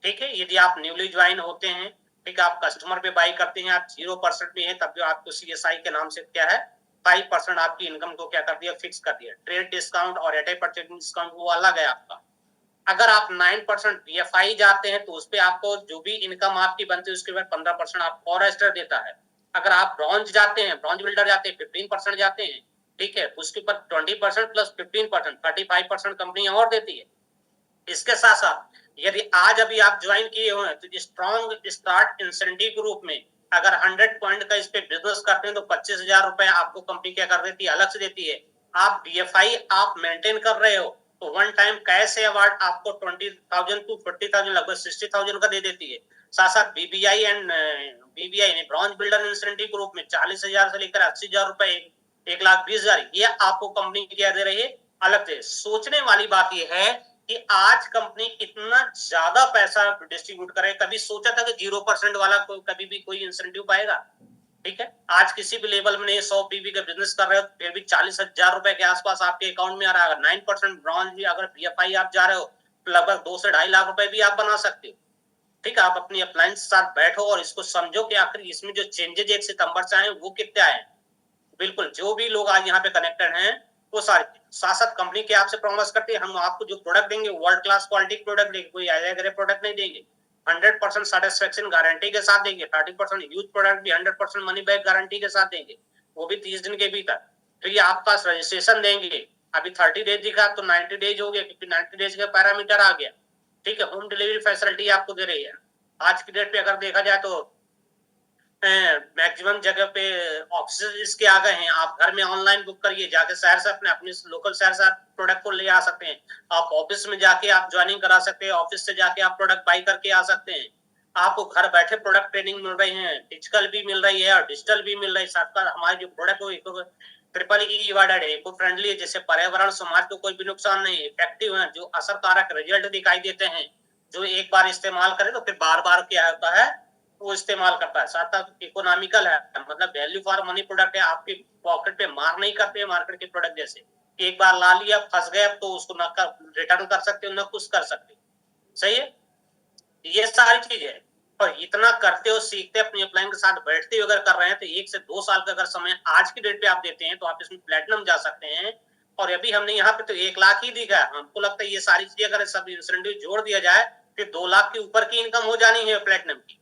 ठीक है, यदि आप न्यूली ज्वाइन होते हैं, ठीक है, आप कस्टमर पे बाई करते हैं, आप 0% में है, तब जो आपको CSI के नाम से क्या है, 5% आपकी इनकम को क्या कर दिया, फिक्स कर दिया। ट्रेड डिस्काउंट और एट ए परचेजिंग डिस्काउंट वो अलग है आपका। अगर आप 9% BFI जाते हैं तो उस पर आपको जो भी इनकम आपकी बनती है उसके बाद 15% आपको और एक्स्ट्रा देता है। अगर आप ब्रॉन्ज जाते हैं, ब्रॉन्ज बिल्डर जाते हैं, 15% जाते हैं, ठीक है, उसके ऊपर 20% प्लस 15%, 35% कंपनी और देती है। इसके साथ साथ यदि आज अभी आप ज्वाइन किए हुए हैं तो स्ट्रॉन्ग स्टार्ट इंसेंटिव ग्रुप में अगर 100 पॉइंट का इस पे बिजनेस करते हैं तो 25,000 रुपए आपको कंपनी क्या कर देती है, अलग से देती है। आप BFI आप मेंटेन कर रहे हो तो वन टाइम कैश अवार्ड आपको 20,000 to 40,000 लगभग 60,000 का दे देती है। साथ साथ BBI and BBI bronze builder incentive group में 40,000 से लेकर 80,000 रुपए, 1,20,000 ये आपको कंपनी क्या दे रही है, अलग से। सोचने वाली बात यह है कि आज कंपनी इतना ज्यादा पैसा डिस्ट्रीब्यूट करे, कभी सोचा था कि 0% वाला कभी भी कोई इंसेंटिव पाएगा? ठीक है, आज किसी भी लेवल में 100 PB का बिजनेस कर रहे हो फिर भी 40,000 रुपए के आसपास आपके अकाउंट में आ रहा है। 9% ब्रॉन्ज भी अगर BFI आप जा रहे हो तो लगभग 2 से 2.5 लाख रुपए भी आप बना सकते हो। ठीक है, आप अपनी अप्लायंस के साथ बैठो और इसको समझो कि आखिर इसमें जो चेंजेज 1 सितंबर से आए वो कितने आए। बिल्कुल, जो भी लोग आज यहाँ पे कनेक्टेड हैं वो सारे साथ साथ कंपनी के आपसे प्रॉमिस करते हैं, हम आपको जो प्रोडक्ट देंगे वर्ल्ड क्लास क्वालिटी प्रोडक्ट देंगे, कोई ऐसे प्रोडक्ट नहीं देंगे। 100% सेटिस्फेक्शन गारंटी के साथ देंगे, 30% यूज प्रोडक्ट भी 100% मनी बैक गारंटी के साथ देंगे, वो भी 30 दिन के भीतर। फिर ये आपका रजिस्ट्रेशन देंगे, अभी 30 डेज दिखा तो 90 डेज हो गया, क्योंकि 90 डेज का पैरामीटर आ गया। ठीक है, होम डिलीवरी फैसिलिटी आपको दे रही है। आज की डेट पे अगर देखा जाए तो मैक्सिमम जगह पे ऑफिस इसके आ गए हैं, आप घर में ऑनलाइन बुक करिए, जाके शहर से अपने लोकल शहर से आप प्रोडक्ट को ले आ सकते हैं। आप ऑफिस में जाके आप ज्वाइनिंग करा सकते हैं, ऑफिस से जाके आप प्रोडक्ट बाई करके आ सकते हैं। आपको घर बैठे प्रोडक्ट ट्रेनिंग मिल रही है, फिजिकल भी मिल रही है और डिजिटल भी मिल रही है। साथ साथ हमारे जो प्रोडक्ट हो ट्रिपल वार्डेड है, इको फ्रेंडली है, जिससे पर्यावरण समाज को कोई भी नुकसान नहीं है, इफेक्टिव है, जो असरकारक रिजल्ट दिखाई देते हैं, जो एक बार इस्तेमाल करे तो फिर बार बार क्या होता है वो इस्तेमाल करता है। साथ साथ इकोनॉमिकल है, मतलब वैल्यू फॉर मनी प्रोडक्ट है, आपके पॉकेट पे मार नहीं करते मार्केट के प्रोडक्ट जैसे। एक बार ला लिया फंस गए तो उसको न रिटर्न कर सकते हो न कुछ कर सकते। सही है, ये सारी चीज है। और इतना करते हो, सीखते, अपनी अपलाइन के साथ बैठते अगर कर रहे हैं तो 1 से 2 साल का अगर समय आज की डेट पे आप देते हैं तो आप इसमें प्लेटिनम जा सकते हैं। और अभी हमने यहाँ पे तो 1 लाख ही दिखा है, हमको लगता है ये सारी चीजें अगर सब इंसेंटिव जोड़ दिया जाए फिर 2 लाख के ऊपर की इनकम हो जानी है प्लेटिनम की।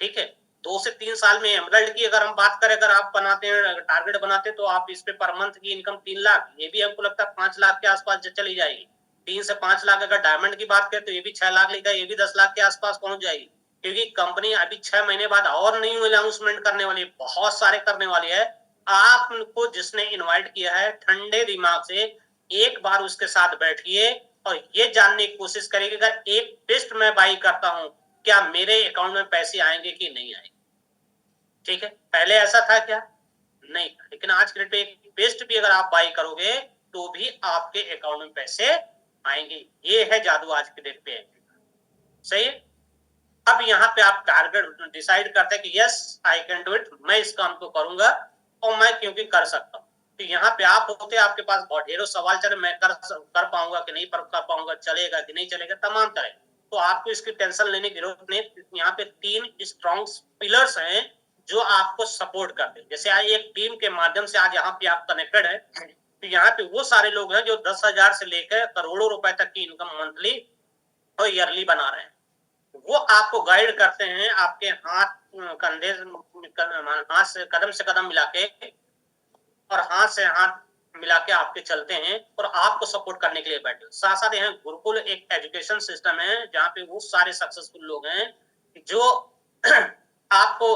ठीक है, 2 से 3 साल में एमरल्ड की अगर हम बात करें, अगर आप बनाते हैं टारगेट बनाते हैं तो आप इस पे पर मंथ की इनकम 3 लाख, ये भी हमको लगता है 5 लाख के आसपास चली जाएगी। 3 से 5 लाख अगर डायमंड की बात करें तो ये भी 6 लाख लेगा, ये भी 10 लाख के आसपास पहुंच जाएगी। क्योंकि कंपनी अभी 6 महीने बाद और न्यू अनाउंसमेंट करने वाली है, बहुत सारे करने वाली है। आपको जिसने इनवाइट किया है ठंडे दिमाग से एक बार उसके साथ बैठिए और ये जानने की कोशिश करिए अगर एक टेस्ट मैं बाई करता हूं क्या मेरे अकाउंट में पैसे आएंगे कि नहीं आएंगे। ठीक है, पहले ऐसा था क्या? नहीं था, लेकिन आज के डेट पे एक पेस्ट भी अगर आप बाई करोगे तो भी आपके अकाउंट में पैसे आएंगे। ये है जादू आज के डेट पे। सही है, अब यहाँ पे आप टारगेट डिसाइड करते हैं कि yes I can do it, मैं इस काम को करूंगा और मैं क्योंकि कर सकता हूँ। तो यहाँ पे आप होते आपके पास बहुत ढेरों सवाल चले, मैं कर पाऊंगा कि नहीं कर पाऊंगा, चलेगा कि नहीं चलेगा, तमाम तरह। तो आपको इसकी टेंशन लेने की जरूरत नहीं। यहाँ पे 3 स्ट्रॉन्ग पिलर्स हैं जो आपको सपोर्ट करते हैं। जैसे आज एक टीम के माध्यम से आज यहाँ पे आप कनेक्टेड है, तो यहाँ पे वो सारे लोग हैं जो 10,000 से लेकर करोड़ों रुपए तक की इनकम मंथली और ईयरली बना रहे हैं। वो आपको गाइड करते हैं, आपके हाथ कंधे हाथ से कदम मिला के और हाथ से हाथ मिला के आपके चलते हैं और आपको सपोर्ट करने के लिए बैठे। साथ साथ यहाँ गुरुकुल एक एजुकेशन सिस्टम है जहाँ पे वो सारे सक्सेसफुल लोग हैं जो आपको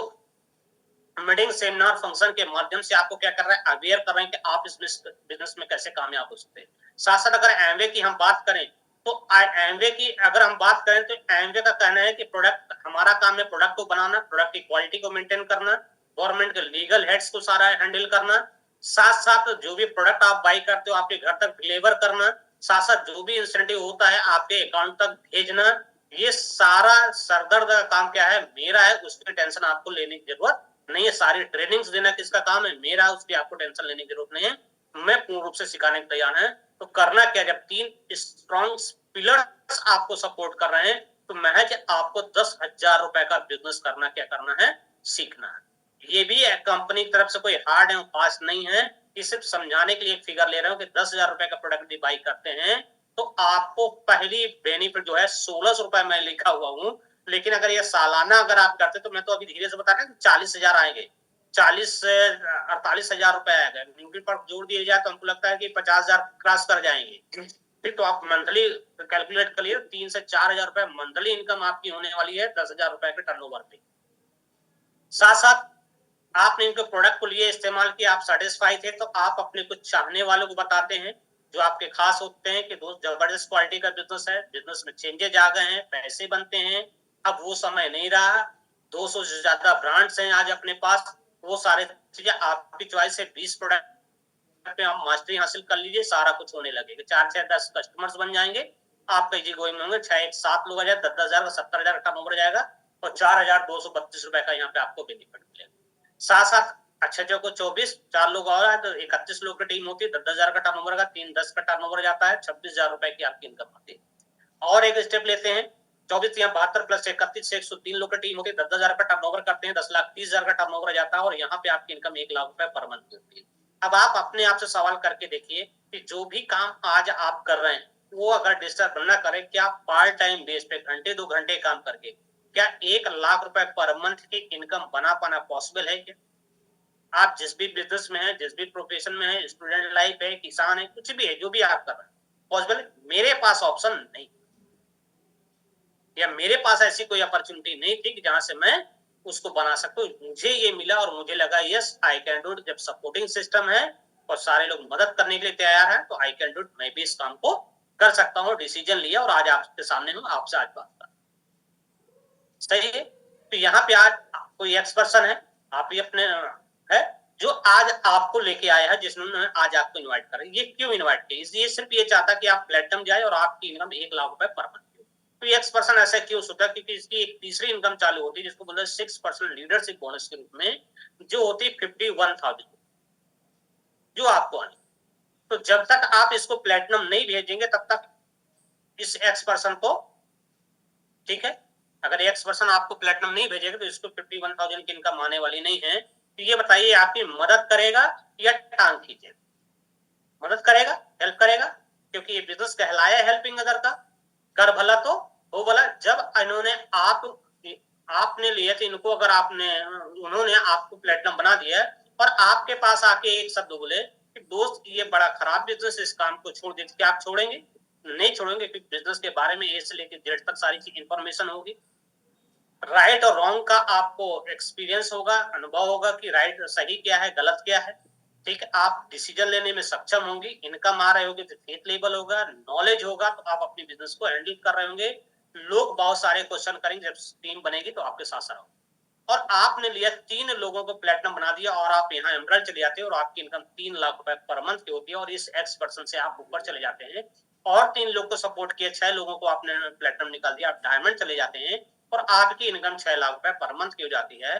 मीटिंग सेमिनार फंक्शन के माध्यम से आपको क्या कर रहे हैं, अवेयर कर रहे हैं कि आप इस बिजनेस में कैसे कामयाब हो सकते हैं। साथ साथ अगर एमवे की हम बात करें तो एमवे की अगर हम बात करें तो एमवे का कहना है कि प्रोडक्ट, हमारा काम है प्रोडक्ट को बनाना, प्रोडक्ट की क्वालिटी को मेंटेन करना, गवर्नमेंट के लीगल हेड्स को सारा हैंडल करना, साथ साथ जो भी प्रोडक्ट आप बाई करते हो आपके घर तक डिलीवर करना, साथ साथ जो भी इंसेंटिव होता है आपके अकाउंट तक भेजना। ये सारा सरदर्द का काम क्या है, मेरा है, उसकी टेंशन आपको लेने की जरूरत नहीं है। सारी ट्रेनिंग्स देना किसका काम है, मेरा, उसकी आपको टेंशन लेने की जरूरत नहीं है। मैं पूर्ण रूप से सिखाने के तैयार है। तो करना क्या, जब 3 स्ट्रॉन्ग पिलर्स आपको सपोर्ट कर रहे हैं तो महज आपको 10,000 रुपए का बिजनेस करना क्या करना है, सीखना है। ये भी कंपनी की तरफ से कोई हार्ड एंड फास्ट नहीं है, ये सिर्फ समझाने के लिए एक फिगर ले रहा हूं कि 10,000 रुपए का प्रोडक्ट बाई करते हैं तो आपको पहली बेनिफिट जो है 1,600 रुपए मैं लिखा हुआ हूं, लेकिन अगर ये सालाना अगर आप करते तो मैं तो अभी धीरे से बता रहा हूं 40,000 आएंगे, 40 से 48,000 रुपए आएगा। ड्यूटी पर जोड़ दिया जाए तो हमको लगता है कि 50,000 क्रॉस कर जाएंगे। फिर तो आप मंथली कैलकुलेट करिए, 3 से 4,000 रुपए मंथली इनकम आपकी होने वाली है 10,000 रुपए के टर्नओवर पे। साथ साथ आपने इनके प्रोडक्ट को लिए, इस्तेमाल किया, आप सेटिस्फाई थे तो आप अपने कुछ चाहने वालों को बताते हैं जो आपके खास होते हैं कि दोस्त जबरदस्त क्वालिटी का बिजनेस है, बिजनेस में चेंजेज आ गए हैं, पैसे बनते हैं, अब वो समय नहीं रहा, 200 से ज्यादा ब्रांड्स हैं आज अपने पास, वो सारे चीजें आपकी चॉइस है। 20 प्रोडक्ट पे आप मास्टरी हासिल कर लीजिए, सारा कुछ होने लगेगा, 4 से 10 कस्टमर्स बन जाएंगे, आपका इजी गोइंग होंगे, 6 7 लोग आ जाए, 10,000 का 70,000 का टर्नओवर जाएगा और 4,232 रुपए का यहाँ पे आपको बेनिफिट मिलेगा। साथ साथ अच्छे को 24 4 लोग और है तो 31 लोग की टीम होती है, 10,000 का टर्नओवर का 3-10 का टर्नओवर जाता है, 26,000 रुपए की आपकी इनकम आती है। और एक स्टेप लेते हैं, 24 या 72 प्लस 31 से 103 लोग की टीम होती है, 10,000 का टर्नओवर करते हैं, 10,30,000 का टर्नओवर जाता है और यहाँ पे आपकी इनकम 1 लाख रुपए पर मंथ होती है। अब आप अपने आप से सवाल करके देखिए कि जो भी काम आज आप कर रहे हैं वो अगर डिस्टर्ब न करे, क्या पार्ट टाइम बेस पे घंटे 2 घंटे काम करके क्या 1 लाख रुपए पर मंथ की इनकम बना पाना पॉसिबल है क्या? आप जिस भी बिजनेस में है, जिस भी प्रोफेशन में है, स्टूडेंट लाइफ है, किसान है, कुछ भी है, जो भी आप कर रहे हैं, पॉसिबल है? मेरे पास ऑप्शन नहीं, या मेरे पास ऐसी कोई अपॉर्चुनिटी नहीं थी कि जहां से मैं उसको बना सकता हूँ। मुझे ये मिला और मुझे लगा yes I can do it. जब सपोर्टिंग सिस्टम है और सारे लोग मदद करने के लिए तैयार है तो आई कैन डू इट, मैं भी इस काम को कर सकता हूँ। डिसीजन लिया और आज आपके सामने हूँ, आपसे आज बात कर, सही है। तो यहाँ पे आज कोई एक्स पर्सन है, आप ही अपने है जो आज आपको लेके आया है, जिसने आज आपको इनवाइट करा। ये क्यों इनवाइट किया? ये सिर्फ ये चाहता कि आप प्लेटिनम जाए और आपकी इनकम 1 लाख रुपए पर मंथ। तो एक्स पर्सन ऐसा क्यों सोचा? क्योंकि इसकी एक तीसरी इनकम चालू होती है जिसको बोलते हैं 6% लीडरशिप बोनस के रूप में, जो होती है 51,000 जो आपको आनी। तो जब तक आप इसको प्लेटिनम नहीं भेजेंगे तब तक इस एक्स पर्सन को, ठीक है, अगर एक्स पर्सन आपको प्लेटिनम नहीं भेजेगा तो इसको 51,000 की इनकम आने वाली नहीं है। तो ये बताइए आपकी मदद करेगा या टांग खींचेगा? मदद करेगा, हेल्प करेगा, क्योंकि ये बिजनेस कहलाया हेल्पिंग अदर का। कर भला तो हो भला। जब इन्होंने आपने लिए थे इनको, अगर आपने, उन्होंने आपको प्लेटिनम बना दिया और आपके पास आके एक शब्द बोले कि दोस्त ये बड़ा खराब बिजनेस, इस काम को छोड़ देते, क्या आप छोड़ेंगे? नहीं छोड़ेंगे, क्योंकि बिजनेस के बारे में ए से लेकर जेड तक सारी चीज इंफॉर्मेशन होगी। राइट और रॉन्ग का आपको एक्सपीरियंस होगा, अनुभव होगा कि राइट सही क्या है, गलत क्या है, ठीक है। आप डिसीजन लेने में सक्षम होंगे, इनकम आ रहे होगे तो फेथ लेवल होगा, नॉलेज होगा तो आप अपने बिजनेस को हैंडल कर रहे होंगे। लोग बहुत सारे क्वेश्चन करेंगे, जब टीम बनेगी तो आपके साथ साथ। और आपने लिया 3 लोगों को प्लेटिनम बना दिया और आप यहाँ एमरल्ड चले जाते हैं और आपकी इनकम 3 लाख रुपए पर मंथ की होती है और इस एक्स पर्सन से आप ऊपर चले जाते हैं। और 3 लोग को सपोर्ट किया, 6 लोगों को आपने प्लेटिनम निकाल दिया, आप डायमंड चले जाते हैं और आपकी इनकम 6 लाख रुपए पर मंथ की हो जाती है।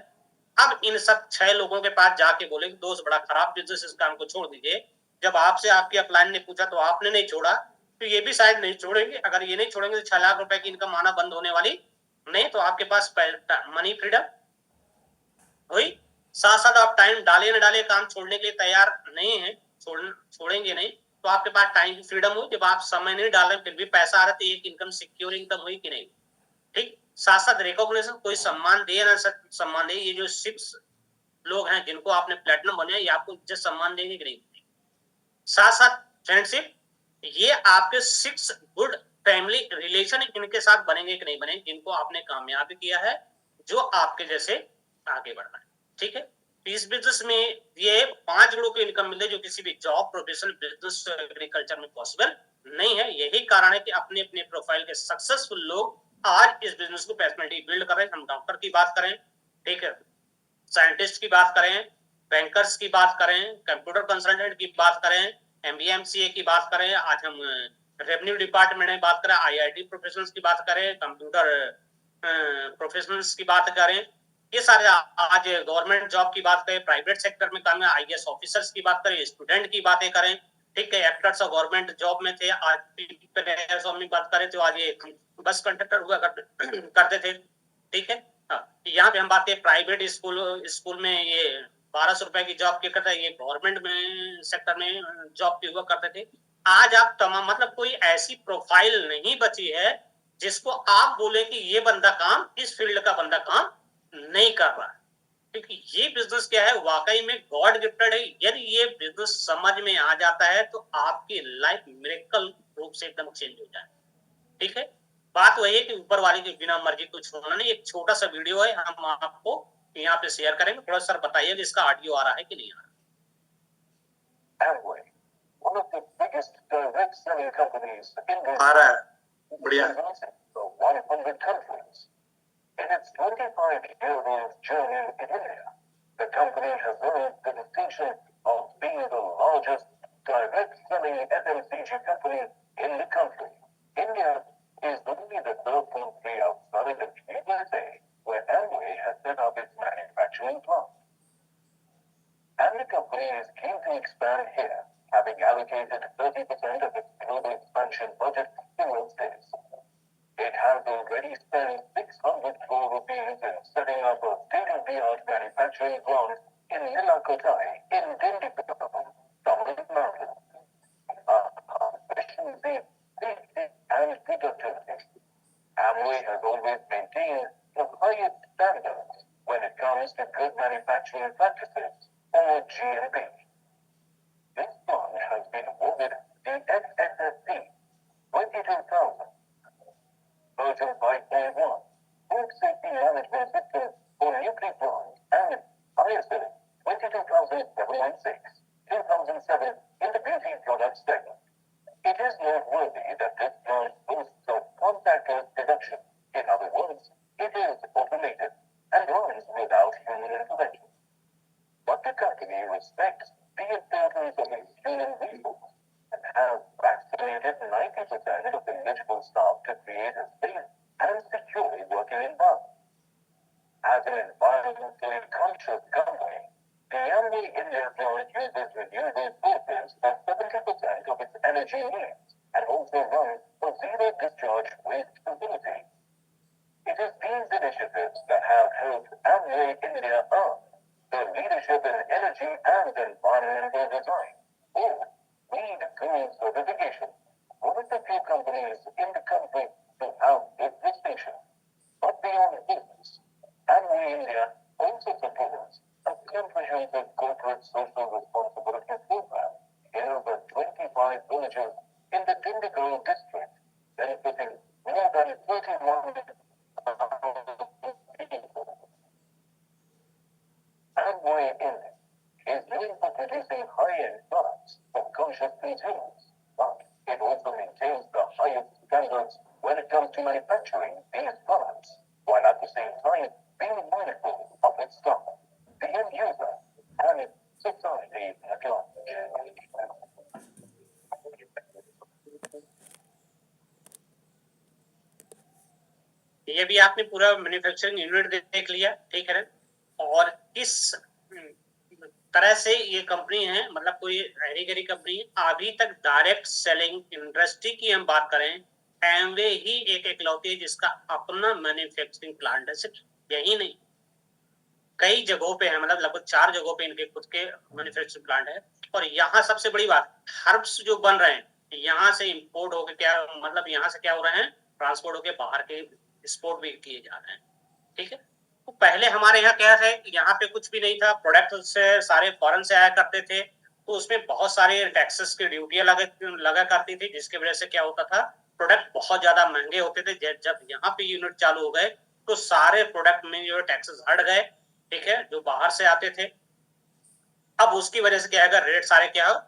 अब इन सब 6 लोगों के पास जाके बोले कि दोस्त बड़ा खराब बिजनेस, इस काम को छोड़ दीजिए। जब आपसे आपके अपलाइन ने पूछा तो आपने नहीं छोड़ा, तो ये भी शायद नहीं छोड़ेंगे। अगर ये नहीं छोड़ेंगे तो 6 लाख रुपए की इनकम आना बंद होने वाली नहीं। तो आपके पास मनी फ्रीडम हुई, साथ साथ आप टाइम डालिए ना डालिए, काम छोड़ने के लिए तैयार नहीं है, छोड़ेंगे नहीं, तो आपके पास टाइम की फ्रीडम हुई। जब आप समय नहीं डाल रहे फिर भी पैसा आ रहा है, तो एक इनकम सिक्योर इनकम हुई कि नहीं। ठीक, साथ साथ रिकॉग्निशन, कोई सम्मान दे ना सम्मान दे। ये जो 6 लोग हैं जिनको आपने प्लेटिनम बनाया, ये आपको इज्जत सम्मान देंगे कि नहीं। साथ साथ फ्रेंडशिप, ये आपके 6 गुड फैमिली रिलेशन इनके साथ बनेंगे कि नहीं बनेंगे, जिनको आपने कामयाब किया है, जो आपके जैसे आगे बढ़ना है। ठीक है, इस बिजनेस में ये 5 गुणों की इनकम मिले जो किसी भी जॉब, प्रोफेशनल, बिजनेस, एग्रीकल्चर में पॉसिबल नहीं है। यही कारण है कि अपने अपने प्रोफाइल के सक्सेसफुल लोग आज इस बिजनेस को पर्सनैलिटी बिल्ड कर रहे हैं। हम डॉक्टर की बात करें, ठीक है, साइंटिस्ट की बात करें, बैंकर्स की बात करें, कंप्यूटर कंसल्टेंट की बात करें, एमबीएमसीए की बात करें, आज हम रेवेन्यू डिपार्टमेंट में बात करें, आईआईटी प्रोफेशनल्स की बात करें, कंप्यूटर प्रोफेशनल्स की बात करें, ये सारे आज गवर्नमेंट जॉब की बात करें, प्राइवेट सेक्टर में काम है, आईएएस ऑफिसर्स की बात करें, स्टूडेंट की बातें करें, ठीक है, एक्टर्स और गवर्नमेंट जॉब में थे, आज की बात करें तो आज ये बस कंडक्टर हुआ करते थे। ठीक है, यहाँ पे हम बात करें प्राइवेट स्कूल में ये 1200 रुपए की जॉब के करता है, ये गवर्नमेंट में सेक्टर में जॉब की हुआ करते थे। आज आप तमाम मतलब कोई ऐसी प्रोफाइल नहीं बची है जिसको आप बोले कि ये बंदा काम, इस फील्ड का बंदा काम नहीं कर रहा है। क्योंकि ये बिजनेस क्या है, वाकई में गॉड गिफ्टेड है। यदि ये बिजनेस समझ में आ जाता है तो आपकी लाइफ मिरेकल रूप से एकदम चेंज हो जाए। ठीक है, बात वही है कि ऊपर वाले की बिना मर्जी कुछ होना नहीं। एक छोटा सा वीडियो है, हम आपको यहाँ पे शेयर करेंगे। थोड़ा सर बताइए कि इसका ऑडियो आ रहा है कि नहीं आ रहा। Amway, one of the biggest direct selling companies in the आ रहा है, बढ़िया, for 100 countries. In its 25-year-old journey in India, the company has earned the distinction of being the largest direct selling FMCG company in the country. India is only the third country outside of USA where Amway has set up its manufacturing plant. And the company is keen to expand here, having allocated 30% of its global expansion budget towards this. It has already spent 600 crore rupees in setting up a state-of-the-art manufacturing plant in Nilakotai in Dindigul, Tamil Nadu. Efficiency, safety, and productivity. Amway has always maintained the highest standards when it comes to good manufacturing practices, or GMP. This plant has been awarded the SSSC 22,000 version 5.1 Food Safety Management System for nuclear plants and ISO 22796 2007 in the beauty products segment. It is noteworthy that this plant boasts of contactless deduction. In other words, it is automated and runs without human intervention. But the company respects the importance of its human resource and has vaccinated 90% of the eligible staff to create a safe and secure working environment. As an environmentally conscious company, the Amway India plant uses renewable sources for 70% of its energy needs and also runs a zero discharge waste facility. It is these initiatives that have helped Amway India earn the leadership in energy and environmental design, or LEED Green certification, one of the few companies in the country to have this distinction. But beyond business, Amway India also supports a comprehensive corporate social responsibility program in over 25 villages in the Dindigul district, benefiting more than 31,000 people. Amway India is known for producing high-end products for conscious consumers, but it also maintains the highest standards when it comes to manufacturing these products, while at the same time being mindful of its staff, the end user, and society at large. ये भी आपने पूरा manufacturing unit देख लिया, ठीक है ना। और इस तरह से ये कंपनी है, मतलब कोई हरी गरी कंपनी है। अभी तक डायरेक्ट सेलिंग इंडस्ट्री की हम बात करें, एमवे ही एक इकलौती है जिसका अपना मैन्युफैक्चरिंग प्लांट है। सिर्फ यही नहीं, कई जगहों पे है, मतलब लगभग 4 जगहों पे इनके खुद के मैन्युफैक्चरिंग प्लांट है। और यहाँ सबसे बड़ी बात, हर्ब्स जो बन रहे हैं यहाँ से इंपोर्ट होकर, क्या मतलब यहाँ से क्या हो रहे हैं, ट्रांसपोर्ट होकर बाहर के एक्सपोर्ट भी किए जा रहे हैं। ठीक है, तो पहले हमारे यहाँ क्या है कि यहाँ पे कुछ भी नहीं था, प्रोडक्ट से सारे फॉरेन से आया करते थे, तो उसमें बहुत सारे टैक्सेस की ड्यूटियां लगा करती थी, जिसकी वजह से क्या होता था, प्रोडक्ट बहुत ज्यादा महंगे होते थे। जब यहाँ पे यूनिट चालू हो गए तो सारे प्रोडक्ट में जो टैक्सेस हट गए, ठीक है, जो बाहर से आते थे। अब उसकी वजह से क्या है, रेट सारे क्या हो,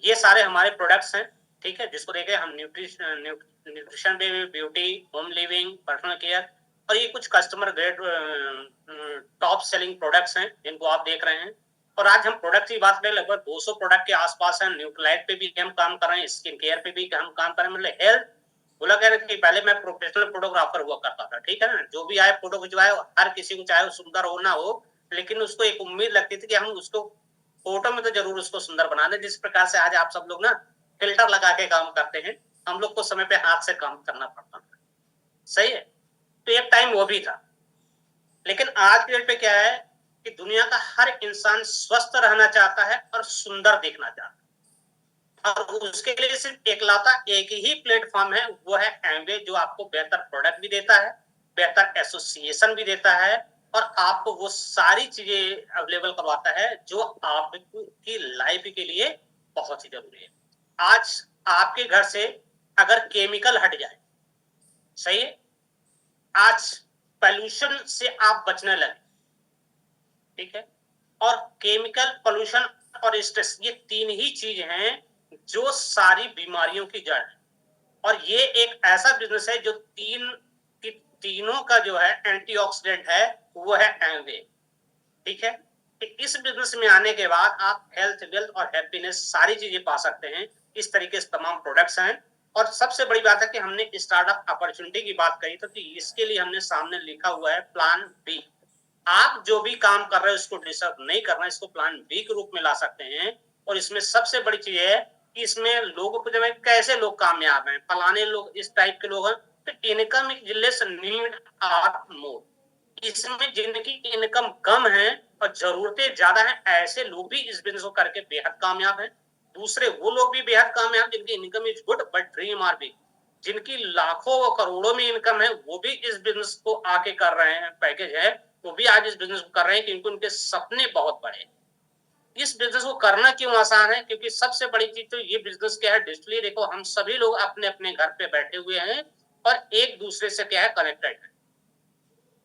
ये सारे हमारे प्रोडक्ट्स हैं, ठीक है, जिसको देखे हम nutrition baby, beauty, home living, personal care, और ये कुछ customer grade top selling products हैं जिनको आप देख रहे हैं। और आज हम प्रोडक्ट की बात करें, लगभग 200 प्रोडक्ट के आसपास है। न्यूट्रलाइट पे भी हम काम कर रहे हैं, स्किन केयर पे भी हम काम कर रहे हैं, मतलब हेल्थ। बोला कह रहे कि पहले मैं प्रोफेशनल फोटोग्राफर हुआ करता था, ठीक है ना, जो भी आए फोटो खिंचवाए, हर किसी को चाहे सुंदर हो ना हो, लेकिन उसको एक उम्मीद लगती थी कि हम उसको फोटो में तो जरूर उसको सुंदर बना दे। जिस प्रकार से आज आप सब लोग ना फिल्टर लगा के काम करते हैं, हम लोग को समय पे हाथ से काम करना पड़ता था, सही है। तो एक टाइम वो भी था, लेकिन आज के डेट पे क्या है कि दुनिया का हर इंसान स्वस्थ रहना चाहता है और सुंदर दिखना चाहता है, और उसके लिए सिर्फ एक ही प्लेटफॉर्म है, वो है एमवे, जो आपको बेहतर प्रोडक्ट भी देता है, बेहतर एसोसिएशन भी देता है, और आपको वो सारी चीजें अवेलेबल करवाता है जो आपकी लाइफ के लिए बहुत ही जरूरी है। आज आपके घर से अगर केमिकल हट जाए, सही है, आज पोल्यूशन से आप बचने लगे, ठीक है, और केमिकल, पोल्यूशन और स्ट्रेस, ये 3 ही चीज हैं जो सारी बीमारियों की जड़ है। और ये एक ऐसा बिजनेस है जो तीनों का जो है एंटीऑक्सीडेंट है, वो है एमवे, ठीक है। इस बिजनेस में आने के बाद आप हेल्थ, वेल्थ और हैप्पीनेस सारी चीजें पा सकते हैं। इस तरीके से तमाम प्रोडक्ट्स हैं। और सबसे बड़ी बात है कि हमने स्टार्टअप अपॉर्चुनिटी की बात कही, तो इसके लिए हमने सामने लिखा हुआ है प्लान बी। आप जो भी काम कर रहे हो इसको डिस्टर्ब नहीं करना, इसको प्लान बी के रूप में ला सकते हैं। और इसमें सबसे बड़ी चीज है कि इसमें लोगों को, जब कैसे लोग कामयाब हैं, फलाने लोग इस टाइप के लोग हैं, तो इनकम नीड आर मोर। इसमें जिनकी इनकम कम है और जरूरतें ज्यादा हैं, ऐसे लोग भी इस बिजनेस को करके बेहद कामयाब हैं। दूसरे वो लोग भी बेहद कामयाब जिनकी income is good but dream are big, जिनकी लाखों व करोड़ों में इनकम है, वो भी इस बिजनेस को आके कर रहे हैं, पैकेज है, वो भी आज इस बिजनेस को कर रहे हैं क्योंकि उनके सपने बहुत बड़े। इस बिजनेस को करना क्यों आसान है, क्योंकि सबसे बड़ी चीज तो ये बिजनेस क्या है, डिजिटली देखो हम सभी लोग अपने अपने घर पे बैठे हुए हैं और एक दूसरे से क्या है, कनेक्टेड है।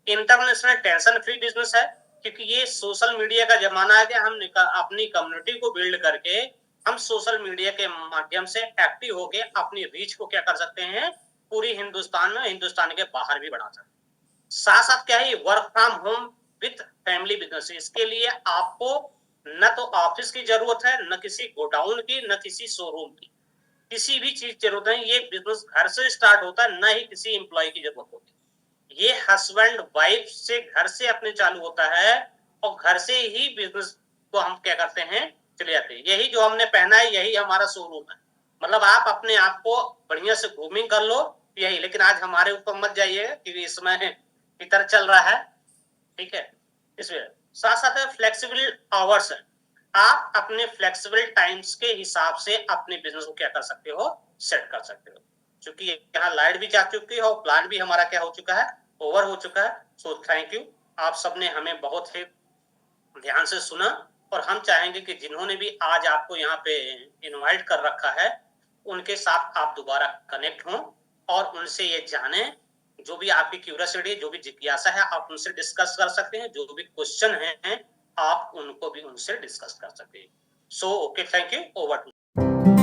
इंटरनेशनल टेंशन फ्री बिजनेस है, क्योंकि ये सोशल मीडिया का जमाना है कि हम अपनी कम्युनिटी को बिल्ड करके हम सोशल मीडिया के माध्यम से एक्टिव होके अपनी रीच को क्या कर सकते हैं, पूरी हिंदुस्तान में, हिंदुस्तान के बाहर भी बढ़ा सकते हैं। साथ साथ क्या है, work from home with family business. इसके लिए आपको न तो ऑफिस की जरूरत है, न किसी गोडाउन की, न किसी शोरूम की, किसी भी चीज की जरूरत है। ये बिजनेस घर से स्टार्ट होता है, न ही किसी एम्प्लॉय की जरूरत होती है। ये हस्बैंड वाइफ से घर से अपने चालू होता है, और घर से ही बिजनेस को हम क्या करते हैं, चले जाते हैं। यही जो हमने पहना है, यही हमारा शोरूम है। मतलब आप अपने आप को बढ़िया से ग्रूमिंग कर लो, यही। लेकिन आज हमारे ऊपर मत जाइए क्योंकि इसमें इधर चल रहा है, ठीक है। इसमें साथ साथ फ्लेक्सिबल आवर्स है, आप अपने फ्लेक्सिबल टाइम्स के हिसाब से अपने बिजनेस को क्या कर सकते हो, सेट कर सकते हो। क्योंकि यहाँ लाइट भी जा चुकी है और प्लान भी हमारा क्या हो चुका है, ओवर हो चुका है। सो थैंक यू, आप सबने हमें बहुत ही ध्यान से सुना। और हम चाहेंगे कि जिन्होंने भी आज आपको यहाँ पे इनवाइट कर रखा है, उनके साथ आप दोबारा कनेक्ट हों और उनसे ये जाने, जो भी आपकी क्यूरियोसिटी, जो भी जिज्ञासा है, आप उनसे डिस्कस कर सकते हैं। जो भी क्वेश्चन है आप उनको भी उनसे डिस्कस कर सकते हैं। So okay, thank you, over to.